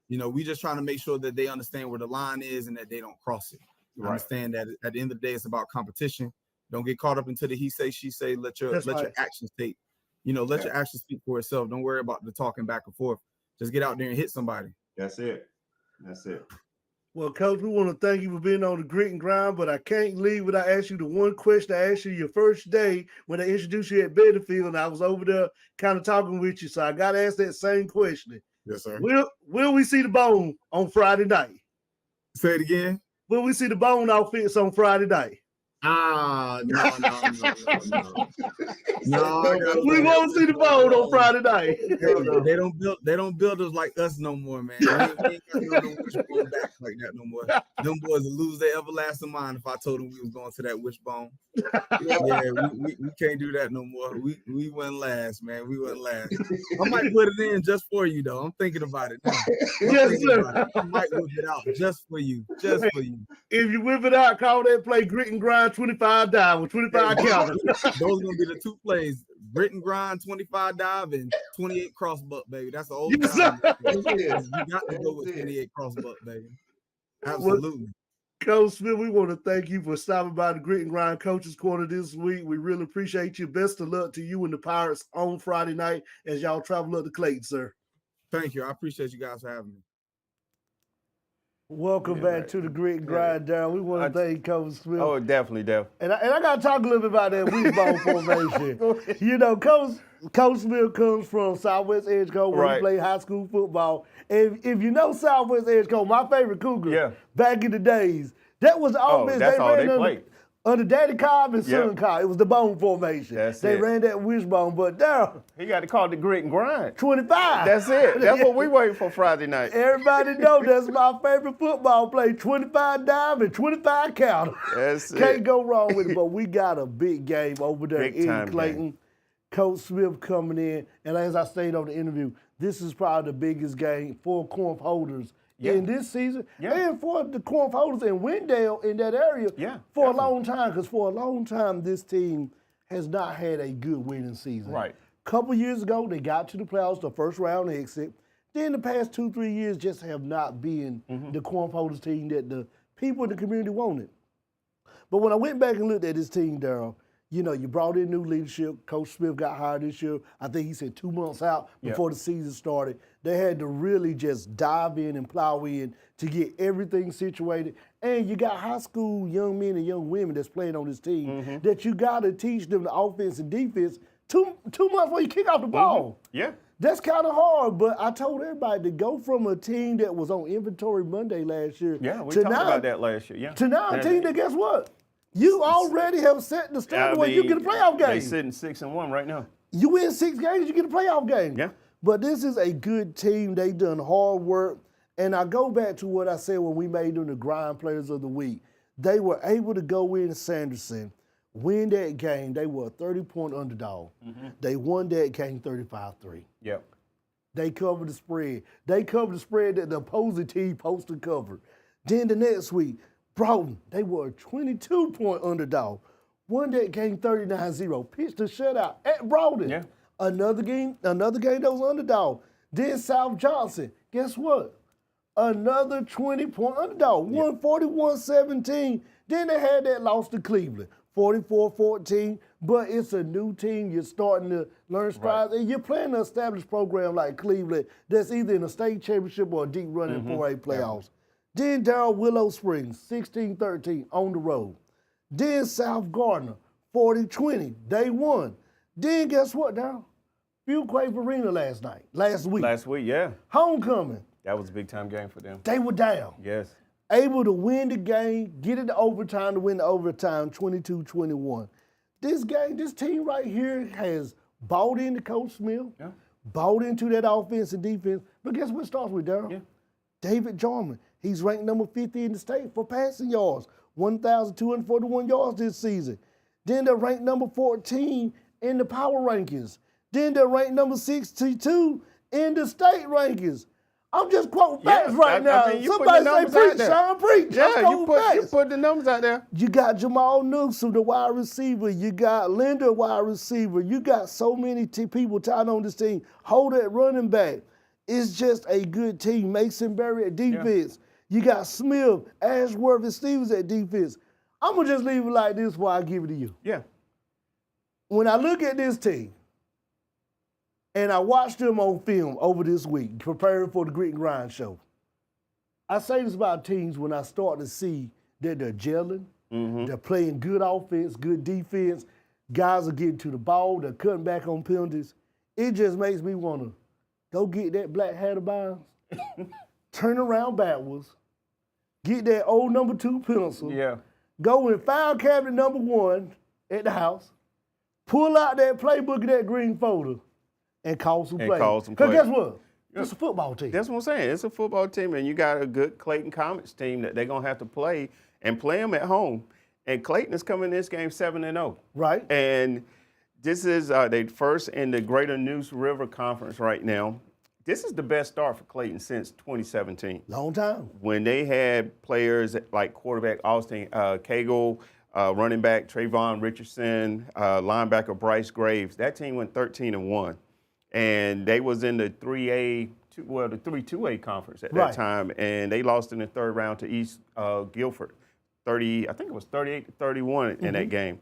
Speaker 10: You know, we just trying to make sure that they understand where the line is and that they don't cross it.
Speaker 2: Right.
Speaker 10: Understand that at the end of the day, it's about competition. Don't get caught up into the he say, she say. Let your actions take. You know, let your actions speak for itself. Don't worry about the talking back and forth. Just get out there and hit somebody.
Speaker 2: That's it. That's it.
Speaker 1: Well, Coach, we want to thank you for being on the Grit and Grind, but I can't leave without asking you the one question I asked you your first day when I introduced you at Bedingfield, and I was over there kind of talking with you, so I got to ask that same question.
Speaker 10: Yes, sir.
Speaker 1: Will we see the bone on Friday night?
Speaker 10: Say it again.
Speaker 1: Will we see the bone outfits on Friday night?
Speaker 10: No.
Speaker 1: We won't see the bone on Friday night.
Speaker 10: They don't build us like us no more, man. We ain't got no wishbone back like that no more. Them boys will lose their everlasting mind if I told them we was going to that wishbone. We can't do that no more. We wouldn't last, man. We wouldn't last. I might put it in just for you, though. I'm thinking about it now.
Speaker 1: Yes, sir.
Speaker 10: I might whip it out just for you. Just for you.
Speaker 1: If you whip it out, call that play Grit and Grind 25 dive with 25 counters.
Speaker 10: Those are gonna be the two plays: Grit and Grind 25 dive and 28 crossbuck, baby. That's the old time. You got to go with 28 crossbuck, baby. Absolutely.
Speaker 1: Coach Smith, we want to thank you for stopping by the Grit and Grind Coaches Corner this week. We really appreciate you. Best of luck to you and the Pirates on Friday night as y'all travel up to Clayton, sir.
Speaker 10: Thank you. I appreciate you guys for having me.
Speaker 1: Welcome back to the Grit and Grind, Deryl. We want to thank Coach Smith.
Speaker 2: Oh, definitely.
Speaker 1: And I got to talk a little bit about that wishbone formation. You know, Coach Smith comes from Southwest Edgecote where he played high school football. And if you know Southwest Edgecote, my favorite Cougar back in the days, that was the offense
Speaker 2: that's
Speaker 1: they
Speaker 2: all
Speaker 1: ran
Speaker 2: they played.
Speaker 1: Under Daddy Cobb and Son Cobb. It was the bone formation. They ran that wishbone, but Deryl.
Speaker 2: He got to call it the Grit and Grind.
Speaker 1: 25.
Speaker 2: That's it. That's what we waiting for Friday night.
Speaker 1: Everybody know that's my favorite football play. 25 dive and 25 counter.
Speaker 2: That's
Speaker 1: Can't go wrong with it, but we got a big game over there in Clayton.
Speaker 2: Game.
Speaker 1: Coach Smith coming in, and as I stated on the interview, this is probably the biggest game for Corinth holders in this season, and for the Corinth holders in Wendell in that area for a long time, because for a long time, this team has not had a good winning season.
Speaker 2: Right.
Speaker 1: A couple years ago, they got to the playoffs, the first round exit. Then the past 2-3 years just have not been the Corinth holders team that the people in the community wanted. But when I went back and looked at this team, Deryl, you know, you brought in new leadership. Coach Smith got hired this year. I think he said 2 months out before the season started. They had to really just dive in and plow in to get everything situated. And you got high school young men and young women that's playing on this team that you got to teach them the offense and defense 2 months before you kick off the ball.
Speaker 2: Yeah.
Speaker 1: That's kind of hard, but I told everybody to go from a team that was on inventory Monday last year
Speaker 2: we talked about that last year,
Speaker 1: to now a team that, guess what? You already have set the standard where you get a playoff game.
Speaker 2: They sitting 6-1 right now.
Speaker 1: You win 6 games, you get a playoff game.
Speaker 2: Yeah.
Speaker 1: But this is a good team. They done hard work. And I go back to what I said when we made them the Grind Players of the Week. They were able to go in Sanderson, win that game. They were a 30-point underdog. They won that game 35-3.
Speaker 2: Yep.
Speaker 1: They covered the spread. They covered the spread that the opposing team posted covered. Then the next week, Broughton, they were a 22-point underdog. won that game 39-0, pitched a shutout at Broughton.
Speaker 2: Yeah.
Speaker 1: Another game that was underdog. Then South Johnson, guess what? Another 20-point underdog, won 41-17. Then they had that loss to Cleveland, 44-14. But it's a new team. You're starting to learn strides, and you're playing an established program like Cleveland that's either in a state championship or a deep run in 4A playoffs. Then Deryl Willow Springs, 16-13 on the road. Then South Gardner, 40-20. They won. Then guess what, Deryl? Fuquay Arena last week.
Speaker 2: Last week, yeah.
Speaker 1: Homecoming.
Speaker 2: That was a big-time game for them.
Speaker 1: They were down.
Speaker 2: Yes.
Speaker 1: Able to win the game, get it to overtime to win the overtime, 22-21. This team right here has bought into Coach Smith, bought into that offense and defense. But guess what it starts with, Deryl?
Speaker 2: Yeah.
Speaker 1: David Jarman. He's ranked number 50 in the state for passing yards, 1,241 yards this season. Then they're ranked number 14 in the power rankings. Then they're ranked number 62 in the state rankings. I'm just quoting facts right now.
Speaker 2: I mean,
Speaker 1: Somebody say, preach, Shawn, preach.
Speaker 2: Yeah, you put the numbers out there.
Speaker 1: You got Jamal Newsom, the wide receiver. You got Linda, wide receiver. You got so many people tied on this team. Hold at running back. It's just a good team. Mason Berry at defense. Yeah. You got Smith, Ashworth, and Stevens at defense. I'm going to just leave it like this while I give it to you.
Speaker 2: Yeah.
Speaker 1: When I look at this team, and I watched them on film over this week, preparing for the Grit and Grind show. I say this about teams when I start to see that they're gelling, they're playing good offense, good defense, guys are getting to the ball, they're cutting back on penalties. It just makes me want to go get that black hat of bounds, turn around backwards, get that old number 2 pencil, go in file cabinet number 1 at the house, pull out that playbook of that green folder, and call some plays. Because guess what? It's a football team.
Speaker 2: That's what I'm saying. It's a football team, and you got a good Clayton Comets team that they're going to have to play and play them at home. And Clayton is coming this game 7-0.
Speaker 1: Right.
Speaker 2: And this is they first in the Greater Neuse River Conference right now. This is the best start for Clayton since 2017.
Speaker 1: Long time.
Speaker 2: When they had players like quarterback Austin Cagle, running back Trayvon Richardson, linebacker Bryce Graves. That team went 13-1. And they was in the 3A, the 3-2A conference at that time, and they lost in the 3rd round to East Guilford, I think it was 38-31 in that game.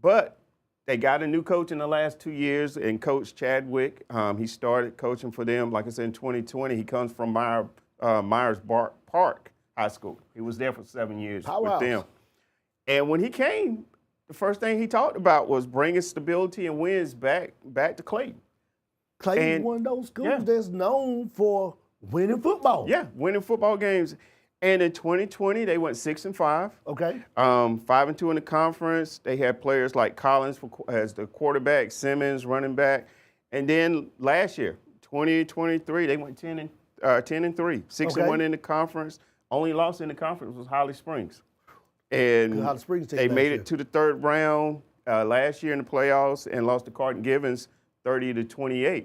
Speaker 2: But they got a new coach in the last 2 years, and Coach Chadwick, he started coaching for them, like I said, in 2020. He comes from Myers Park High School. He was there for 7 years with them. And when he came, the first thing he talked about was bringing stability and wins back to Clayton.
Speaker 1: Clayton's one of those schools that's known for winning football.
Speaker 2: Yeah, winning football games. And in 2020, they went 6-5.
Speaker 1: Okay.
Speaker 2: 5-2 in the conference. They had players like Collins as the quarterback, Simmons running back. And then last year, 2023, they went 10-3, 6-1 in the conference. Only loss in the conference was Holly Springs. And
Speaker 1: Holly Springs
Speaker 2: they made it to the 3rd round last year in the playoffs and lost to Carton Givens 30-28.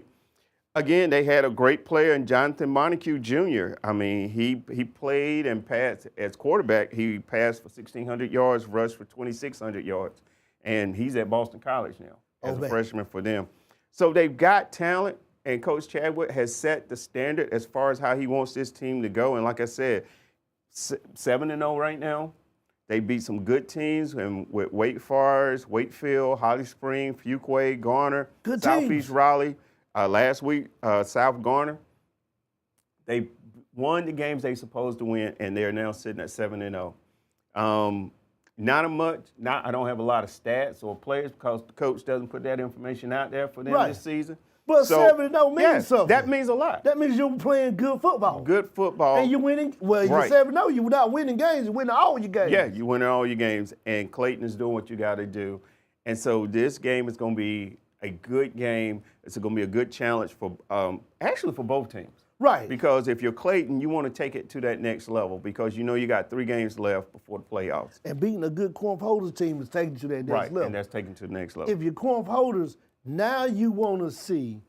Speaker 2: Again, they had a great player in Jonathan Montague Jr. I mean, he played and passed as quarterback. He passed for 1,600 yards, rushed for 2,600 yards. And he's at Boston College now as a freshman for them. So they've got talent, and Coach Chadwick has set the standard as far as how he wants this team to go. And like I said, 7-0 right now. They beat some good teams and with Wake Forest, Wakefield, Holly Springs, Fuquay, Garner, Southeast Raleigh. Last week, South Garner. They won the games they supposed to win, and they're now sitting at 7-0. I don't have a lot of stats or players because the coach doesn't put that information out there for them this season.
Speaker 1: But 7-0 means something.
Speaker 2: That means a lot.
Speaker 1: That means you're playing good football.
Speaker 2: Good football.
Speaker 1: And you're winning. Well, you're 7-0. You're not winning games. You're winning all your games.
Speaker 2: Yeah, you're winning all your games. And Clayton is doing what you got to do. And so this game is going to be a good game. It's going to be a good challenge for actually for both teams.
Speaker 1: Right.
Speaker 2: Because if you're Clayton, you want to take it to that next level because you know you got 3 games left before the playoffs.
Speaker 1: And beating a good Corinth Holders team is taking you to that next level.
Speaker 2: And that's taking to the next level.
Speaker 1: If you're Corinth Holders, now you want to see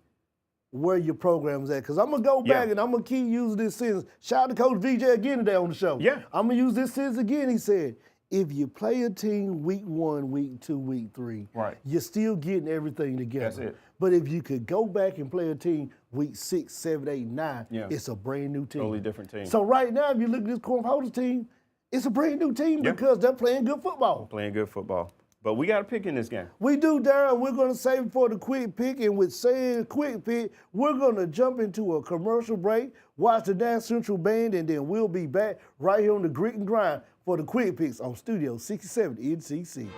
Speaker 1: where your program's at. Because I'm going to go back and I'm going to keep using this sentence. Shout out to Coach VJ again today on the show.
Speaker 2: Yeah.
Speaker 1: I'm going to use this sentence again. He said, if you play a team week 1, week 2, week 3,
Speaker 2: right,
Speaker 1: you're still getting everything together.
Speaker 2: That's it.
Speaker 1: But if you could go back and play a team week 6, 7, 8, 9,
Speaker 2: Yeah.
Speaker 1: it's a brand new team.
Speaker 2: Totally different team.
Speaker 1: So right now, if you look at this Corinth Holders team, it's a brand new team because they're playing good football.
Speaker 2: Playing good football. But we got to pick in this game.
Speaker 1: We do, Deryl. We're going to save it for the quick pick. And with saying quick pick, we're going to jump into a commercial break, watch the Nash Central Band, and then we'll be back right here on the Grit and Grind for the quick picks on Studio 67 NCC.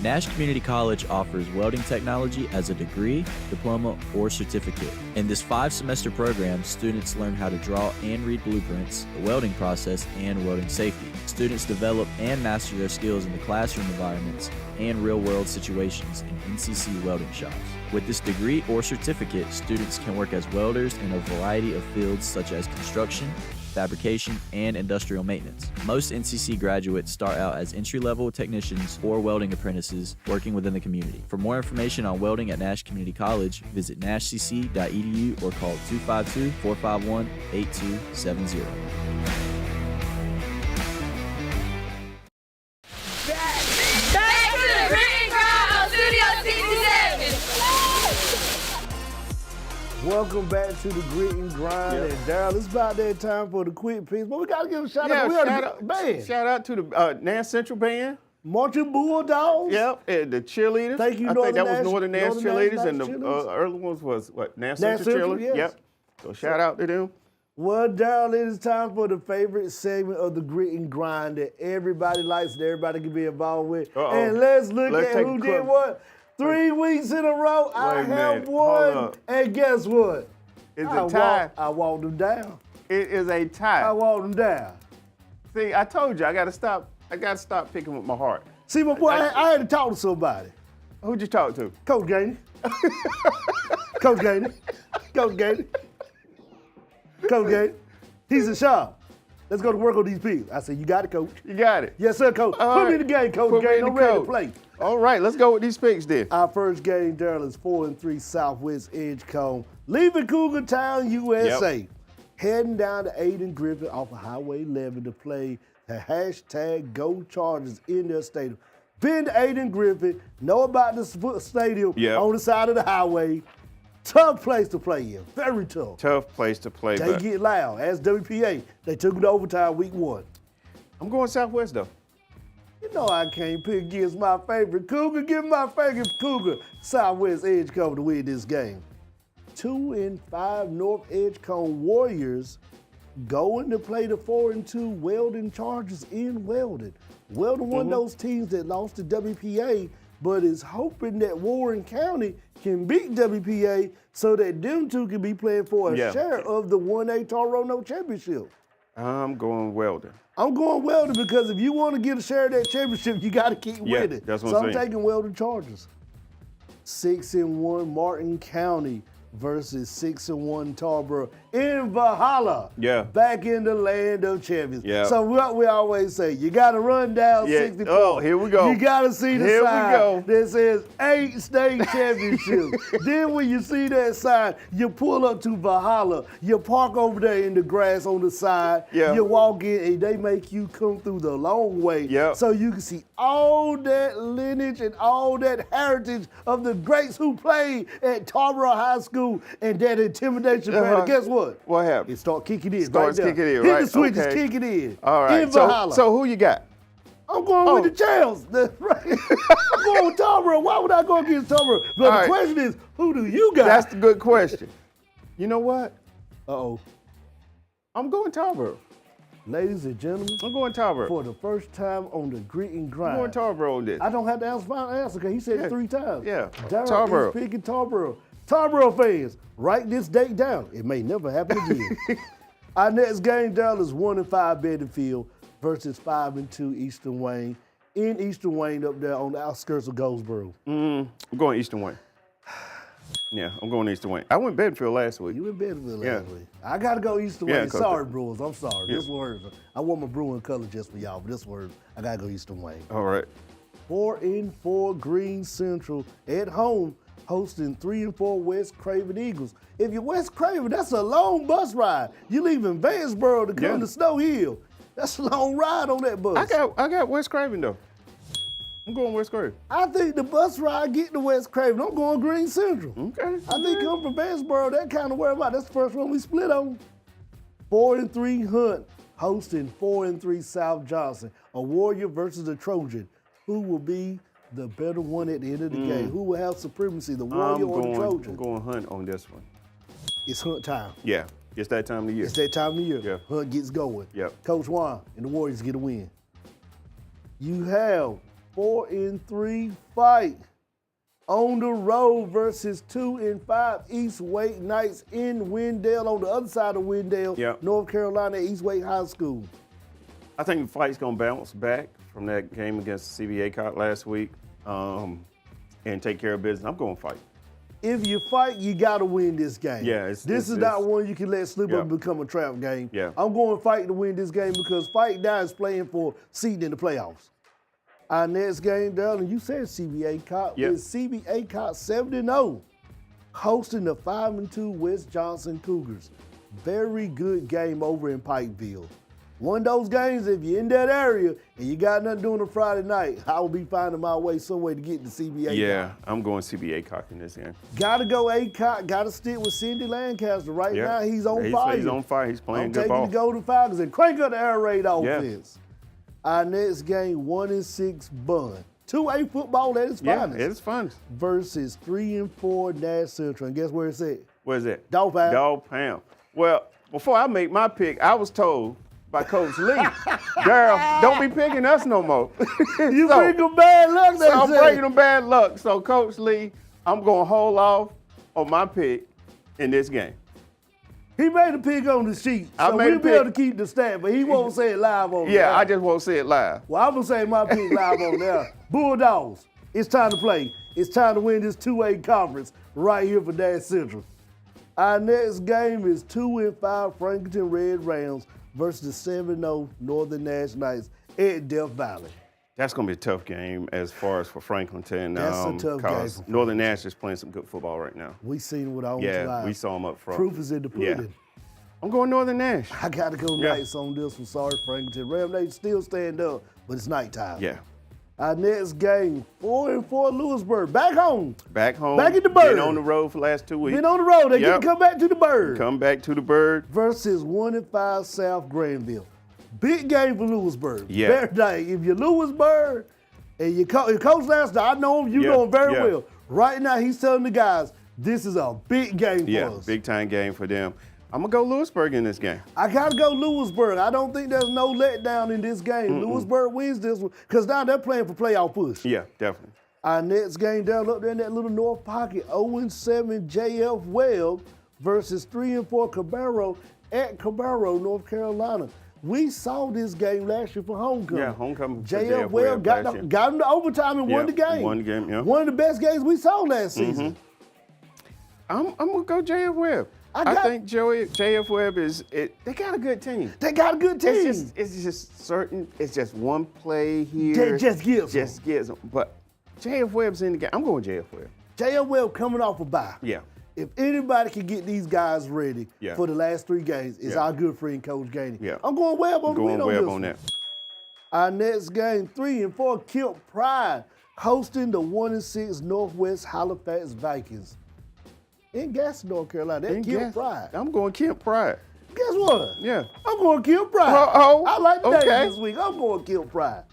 Speaker 11: Nash Community College offers welding technology as a degree, diploma, or certificate. In this 5-semester program, students learn how to draw and read blueprints, the welding process, and welding safety. Students develop and master their skills in the classroom environments and real-world situations in NCC welding shops. With this degree or certificate, students can work as welders in a variety of fields such as construction, fabrication, and industrial maintenance. Most NCC graduates start out as entry-level technicians or welding apprentices working within the community. For more information on welding at Nash Community College, visit nashcc.edu or call 252-451-8270.
Speaker 7: Back to the Grit and Grind on Studio 67.
Speaker 1: Welcome back to the Grit and Grind. And Deryl, it's about that time for the quick picks, but we got to give a shout out. We got a band.
Speaker 2: Shout out to the Nash Central Band.
Speaker 1: Marching Bulldogs.
Speaker 2: Yep, and the cheerleaders.
Speaker 1: Thank you,
Speaker 2: I think that was
Speaker 1: Northern
Speaker 2: Northern Nash cheerleaders, and the
Speaker 1: cheerleaders.
Speaker 2: early ones was what? Nash
Speaker 1: Nash
Speaker 2: Central
Speaker 1: Central,
Speaker 2: cheerleaders?
Speaker 1: yes.
Speaker 2: Yep. So shout out to them.
Speaker 1: Well, Deryl, it is time for the favorite segment of the Grit and Grind that everybody likes and everybody can be involved with. And let's look at who did what. 3 weeks in a row, I have won. And guess what?
Speaker 2: It's a tie.
Speaker 1: I walked them down.
Speaker 2: It is a tie.
Speaker 1: I walked them down.
Speaker 2: See, I told you I gotta stop picking with my heart.
Speaker 1: See, my boy, I had to talk to somebody.
Speaker 2: Who'd you talk to?
Speaker 1: Coach Gainey. Coach Gainey. Coach Gainey. Coach Gainey. He said, Shawn, let's go to work on these picks. I said, you got it, Coach.
Speaker 2: You got it.
Speaker 1: Yes, sir, Coach. Put me in the game, Coach Gainey. I'm ready to play.
Speaker 2: All right, let's go with these picks then.
Speaker 1: Our first game, Deryl, is 4-3 Southwest Edgecombe. Leaving Cougar Town, USA. Heading down to Aiden Griffin off of Highway 11 to play the hashtag Go Chargers in their stadium. Been to Aiden Griffin, know about the stadium on the side of the highway. Tough place to play in, very tough.
Speaker 2: Tough place to play.
Speaker 1: They get loud. As WPA, they took it to overtime week 1.
Speaker 2: I'm going Southwest though.
Speaker 1: You know I can't pick against my favorite Cougar. Give me my favorite Cougar, Southwest Edgecombe, to win this game. 2-5 North Edgecombe Warriors going to play the 4-2 Weldon Chargers in Weldon. Weldon one of those teams that lost to WPA, but is hoping that Warren County can beat WPA so that them two can be playing for a share of the 1A Roanoke Championship.
Speaker 2: I'm going Weldon.
Speaker 1: I'm going Weldon because if you want to get a share of that championship, you got to keep winning.
Speaker 2: That's what
Speaker 1: so
Speaker 2: I'm
Speaker 1: I'm
Speaker 2: saying.
Speaker 1: taking Weldon Chargers. 6-1 Martin County versus 6-1 Tarboro in Valhalla. Back in the land of champions. So what we always say, you got to run down 64.
Speaker 2: Oh, here we go.
Speaker 1: You got to see the sign that says 8 state championships. Then when you see that sign, you pull up to Valhalla. You park over there in the grass on the side. You walk in and they make you come through the long way so you can see all that lineage and all that heritage of the greats who played at Tarboro High School and that intimidation factor. Guess what?
Speaker 2: What happened?
Speaker 1: It starts kicking in.
Speaker 2: Starts kicking in,
Speaker 1: Hit
Speaker 2: right?
Speaker 1: the switch is kicking in.
Speaker 2: All right.
Speaker 1: In Valhalla.
Speaker 2: So who you got?
Speaker 1: I'm going with the Chels. That's right. I'm going with Tarboro. Why would I go against Tarboro? But the question is, who do you got?
Speaker 2: That's the good question. You know what?
Speaker 1: Uh-oh.
Speaker 2: I'm going Tarboro.
Speaker 1: Ladies and gentlemen,
Speaker 2: I'm going Tarboro.
Speaker 1: for the first time on the grit and
Speaker 2: I'm
Speaker 1: grind.
Speaker 2: going Tarboro on this.
Speaker 1: I don't have to final answer because he said it 3 times.
Speaker 2: Yeah,
Speaker 1: Deryl
Speaker 2: Tarboro.
Speaker 1: is picking Tarboro. Tarboro fans, write this date down. It may never happen again. Our next game, Deryl, is 1-5 Bedingfield versus 5-2 Eastern Wayne. In Eastern Wayne up there on the outskirts of Goldsboro.
Speaker 2: I'm going Eastern Wayne. Yeah, I'm going Eastern Wayne. I went Bedford last week.
Speaker 1: You went Bedford
Speaker 2: Yeah.
Speaker 1: last week. I got to go Eastern
Speaker 2: Yeah,
Speaker 1: Wayne.
Speaker 2: Coach.
Speaker 1: Sorry, Brewers. I'm sorry.
Speaker 2: Yeah.
Speaker 1: This one hurts. I wore my Bruin color just for y'all, but this one hurts. I got to go Eastern Wayne.
Speaker 2: All right.
Speaker 1: 4-4 Green Central at home hosting 3-4 West Craven Eagles. If you're West Craven, that's a long bus ride. You leaving Vansboro to come to Snow Hill. That's a long ride on that bus.
Speaker 2: I got West Craven though. I'm going West Craven.
Speaker 1: I think the bus ride get to West Craven. I'm going Green Central.
Speaker 2: Okay.
Speaker 1: I think come from Vansboro, that kind of where I'm at. That's the first one we split on. 4-3 Hunt hosting 4-3 South Johnson. A Warrior versus a Trojan. Who will be the better one at the end of the game? Who will have supremacy, the Warrior or the Trojan?
Speaker 2: I'm going Hunt on this one.
Speaker 1: It's Hunt time.
Speaker 2: Yeah, it's that time of the year.
Speaker 1: It's that time of the year.
Speaker 2: Yeah.
Speaker 1: Hunt gets going.
Speaker 2: Yep.
Speaker 1: Coach Juan and the Warriors get a win. You have 4-3 Fike on the road versus 2-5 East Wake Knights in Wendell on the other side of Wendell,
Speaker 2: Yep.
Speaker 1: North Carolina, East Wake High School.
Speaker 2: I think the Fike's going to bounce back from that game against CB Aycock last week and take care of business. I'm going Fike.
Speaker 1: If you fight, you got to win this game.
Speaker 2: Yeah,
Speaker 1: this is not one you can let slip up and become a trap game.
Speaker 2: Yeah.
Speaker 1: I'm going Fike to win this game because Fike now is playing for seeding in the playoffs. Our next game, Darryl, you said CB Aycock.
Speaker 2: Yep.
Speaker 1: It's CB Aycock 7-0, hosting the 5-2 West Johnson Cougars. Very good game over in Pikeville. One of those games, if you're in that area and you got nothing doing on Friday night, I will be finding my way some way to get to CB Aycock.
Speaker 2: Yeah, I'm going CB Aycock in this game.
Speaker 1: Got to go Aycock, got to stick with Cindy Lancaster. Right now, he's on fire.
Speaker 2: He's on fire. He's playing good
Speaker 1: I'm
Speaker 2: ball.
Speaker 1: taking the Golden Falcons and crank up the air raid offense. Our next game, 1-6 Bun. 2A football at its finest.
Speaker 2: Yeah, it's fun.
Speaker 1: Versus 3-4 Nash Central. And guess where it's at?
Speaker 2: Where's it?
Speaker 1: Dog Pound.
Speaker 2: Dog Pound. Well, before I make my pick, I was told by Coach Lee, Deryl, don't be picking us no more.
Speaker 1: You bring them bad luck, they
Speaker 2: I'm
Speaker 1: say.
Speaker 2: bringing them bad luck. So, Coach Lee, I'm going to hold off on my pick in this game.
Speaker 1: He made a pick on the sheet,
Speaker 2: I
Speaker 1: so
Speaker 2: made a
Speaker 1: we'll be able to
Speaker 2: pick.
Speaker 1: keep the stat, but he won't say it live on
Speaker 2: Yeah,
Speaker 1: there.
Speaker 2: I just won't say it live.
Speaker 1: Well, I'm going to say my pick live on there. Bulldogs, it's time to play. It's time to win this 2A conference right here for Nash Central. Our next game is 2-5 Franklinton Red Rams versus the 7-0 Northern Nash Knights at Death Valley.
Speaker 2: That's going to be a tough game as far as for Franklinton.
Speaker 1: That's a tough game
Speaker 2: because
Speaker 1: for
Speaker 2: Northern Nash is playing some good football right now.
Speaker 1: We seen it with our own
Speaker 2: Yeah,
Speaker 1: live.
Speaker 2: we saw them up front.
Speaker 1: Proof is in the pudding.
Speaker 2: Yeah. I'm going Northern Nash.
Speaker 1: I got to go Knights on this one. Sorry, Franklinton. Ram Nation still stand up, but it's nighttime.
Speaker 2: Yeah.
Speaker 1: Our next game, 4-4 Lewisburg. Back home.
Speaker 2: Back home.
Speaker 1: Back in the Bird.
Speaker 2: Been on the road for the last 2 weeks.
Speaker 1: Been on the road. They
Speaker 2: Yep.
Speaker 1: can come back to the Bird.
Speaker 2: Come back to the Bird.
Speaker 1: Versus 1-5 South Granville. Big game for Lewisburg.
Speaker 2: Yeah.
Speaker 1: Very nice. If you're Lewisburg and your coach last night, I know him, you know him very well. Right now, he's telling the guys, this is a big game for us.
Speaker 2: Big time game for them. I'm going to go Lewisburg in this game.
Speaker 1: I got to go Lewisburg. I don't think there's no letdown in this game. Lewisburg wins this one because now they're playing for playoff push.
Speaker 2: Yeah, definitely.
Speaker 1: Our next game down up there in that little north pocket, 0-7 JF Webb versus 3-4 Cabarro at Cabarro, North Carolina. We saw this game last year for homecoming.
Speaker 2: Yeah, homecoming for
Speaker 1: JF Webb got him to overtime and won the game.
Speaker 2: Won the game, yeah.
Speaker 1: One of the best games we saw last season.
Speaker 2: I'm going to go JF Webb. I think JF Webb they got a good team.
Speaker 1: They got a good team.
Speaker 2: It's just certain, it's just one play here.
Speaker 1: They just gives
Speaker 2: them. But JF Webb's in the game. I'm going JF Webb.
Speaker 1: JF Webb coming off a bye.
Speaker 2: Yeah.
Speaker 1: If anybody can get these guys ready for the last 3 games, it's our good friend Coach Gainey.
Speaker 2: Yeah.
Speaker 1: I'm going Webb on the win on this one.
Speaker 2: that.
Speaker 1: Our next game, 3-4 Kemp Pride hosting the 1-6 Northwest Halifax Vikings. In Gaston, North Carolina. That's Kemp Pride.
Speaker 2: I'm going Kemp Pride.
Speaker 1: Guess what?
Speaker 2: Yeah.
Speaker 1: I'm going Kemp Pride. I like the name this week. I'm going Kemp Pride.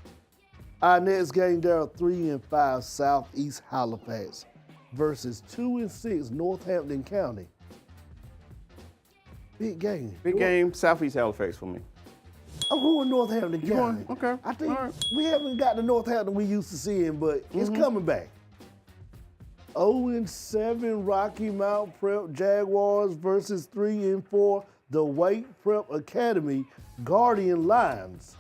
Speaker 1: Our next game there are 3-5 Southeast Halifax versus 2-6 Northampton County. Big game.
Speaker 2: Big game, Southeast Halifax for me.
Speaker 1: I'm going Northampton County.
Speaker 2: going? Okay.
Speaker 1: I think
Speaker 2: All right.
Speaker 1: we haven't got the Northampton we used to seeing, but it's coming back. 0-7 Rocky Mount Prep Jaguars versus 3-4 the Wake Prep Academy Guardian Lions.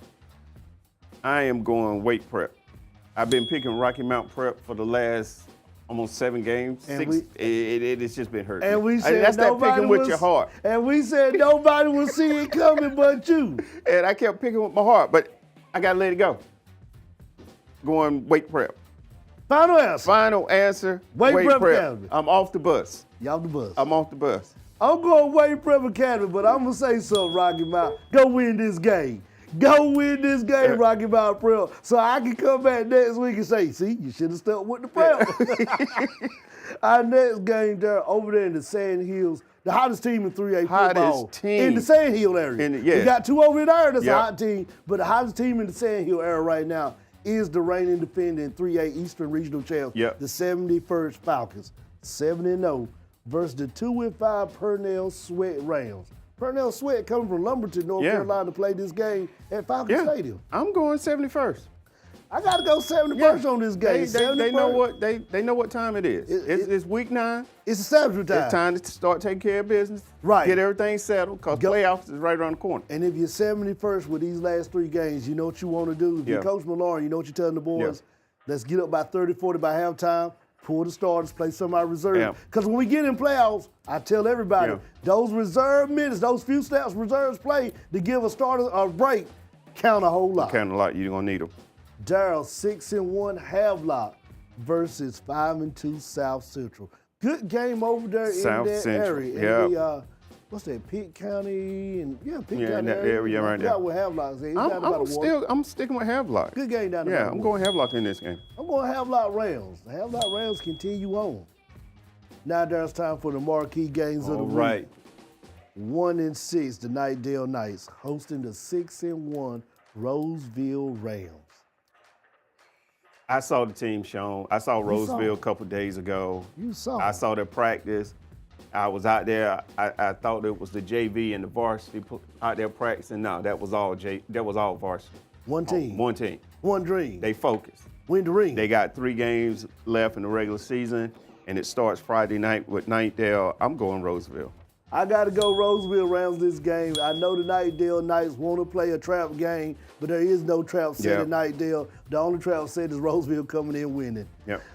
Speaker 2: I am going Wake Prep. I've been picking Rocky Mount Prep for the last almost 7 games.
Speaker 1: And
Speaker 2: 6. It's just been hurting.
Speaker 1: And we said
Speaker 2: that's that
Speaker 1: nobody
Speaker 2: picking with your heart.
Speaker 1: And we said nobody will see it coming but you.
Speaker 2: And I kept picking with my heart, but I got to let it go. Going Wake Prep.
Speaker 1: Final answer.
Speaker 2: Final answer,
Speaker 1: Wake Prep
Speaker 2: Prep.
Speaker 1: Academy.
Speaker 2: I'm off the bus.
Speaker 1: Y'all the bus.
Speaker 2: I'm off the bus.
Speaker 1: I'm going Wake Prep Academy, but I'm going to say something, Rocky Mount. Go win this game. Go win this game, Rocky Mount Prep, so I can come back next week and say, see, you should have stuck with the Prep. Our next game there, over there in the Sand Hills, the hottest team in 3A football.
Speaker 2: Hottest team.
Speaker 1: In the Sand Hill area. We got 2 over there that's a hot team, but the hottest team in the Sand Hill area right now is the reigning defending 3A Eastern Regional Champ, the 71st Falcons, 7-0 versus the 2-5 Purnell Sweat Rams. Purnell Sweat coming from Lumberton, North Carolina to play this game at Falcon Stadium.
Speaker 2: I'm going 71st.
Speaker 1: I got to go 71st on this game.
Speaker 2: They know what time it is. It's week 9.
Speaker 1: It's a Saturday time.
Speaker 2: It's time to start taking care of business.
Speaker 1: Right.
Speaker 2: Get everything settled because playoffs is right around the corner.
Speaker 1: And if you're 71st with these last 3 games, you know what you want to do. If you're Coach Malone, you know what you're telling the boys. Let's get up by 30, 40 by halftime. Pull the starters, play some of our reserves. Because when we get in playoffs, I tell everybody, those reserve minutes, those few snaps reserves play to give a starter a break, count a whole lot.
Speaker 2: Count a lot. You're going to need them.
Speaker 1: Deryl, 6-1 Havelock versus 5-2 South Central. Good game over there
Speaker 2: South
Speaker 1: in that
Speaker 2: Central.
Speaker 1: area. In the, what's that, Pitt County? And Pitt County
Speaker 2: in that area right there.
Speaker 1: With Havelock.
Speaker 2: I'm sticking with Havelock.
Speaker 1: Good game down there.
Speaker 2: Yeah, I'm going Havelock in this game.
Speaker 1: I'm going Havelock Rams. The Havelock Rams continue on. Now there's time for the marquee games of the week.
Speaker 2: Right.
Speaker 1: 1-6, the Knightdale Knights hosting the 6-1 Rolesville Rams.
Speaker 2: I saw the team, Shawn. I saw Rolesville a couple days ago.
Speaker 1: You saw.
Speaker 2: I saw their practice. I was out there. I thought it was the JV and the varsity out there practicing. No, that was all varsity.
Speaker 1: One team.
Speaker 2: One team.
Speaker 1: One dream.
Speaker 2: They focused.
Speaker 1: Win the ring.
Speaker 2: They got 3 games left in the regular season, and it starts Friday night with Knightdale. I'm going Rolesville.
Speaker 1: I got to go Rolesville Rams this game. I know the Knightdale Knights want to play a trap game, but there is no trap set in Knightdale. The only trap set is Rolesville coming in winning.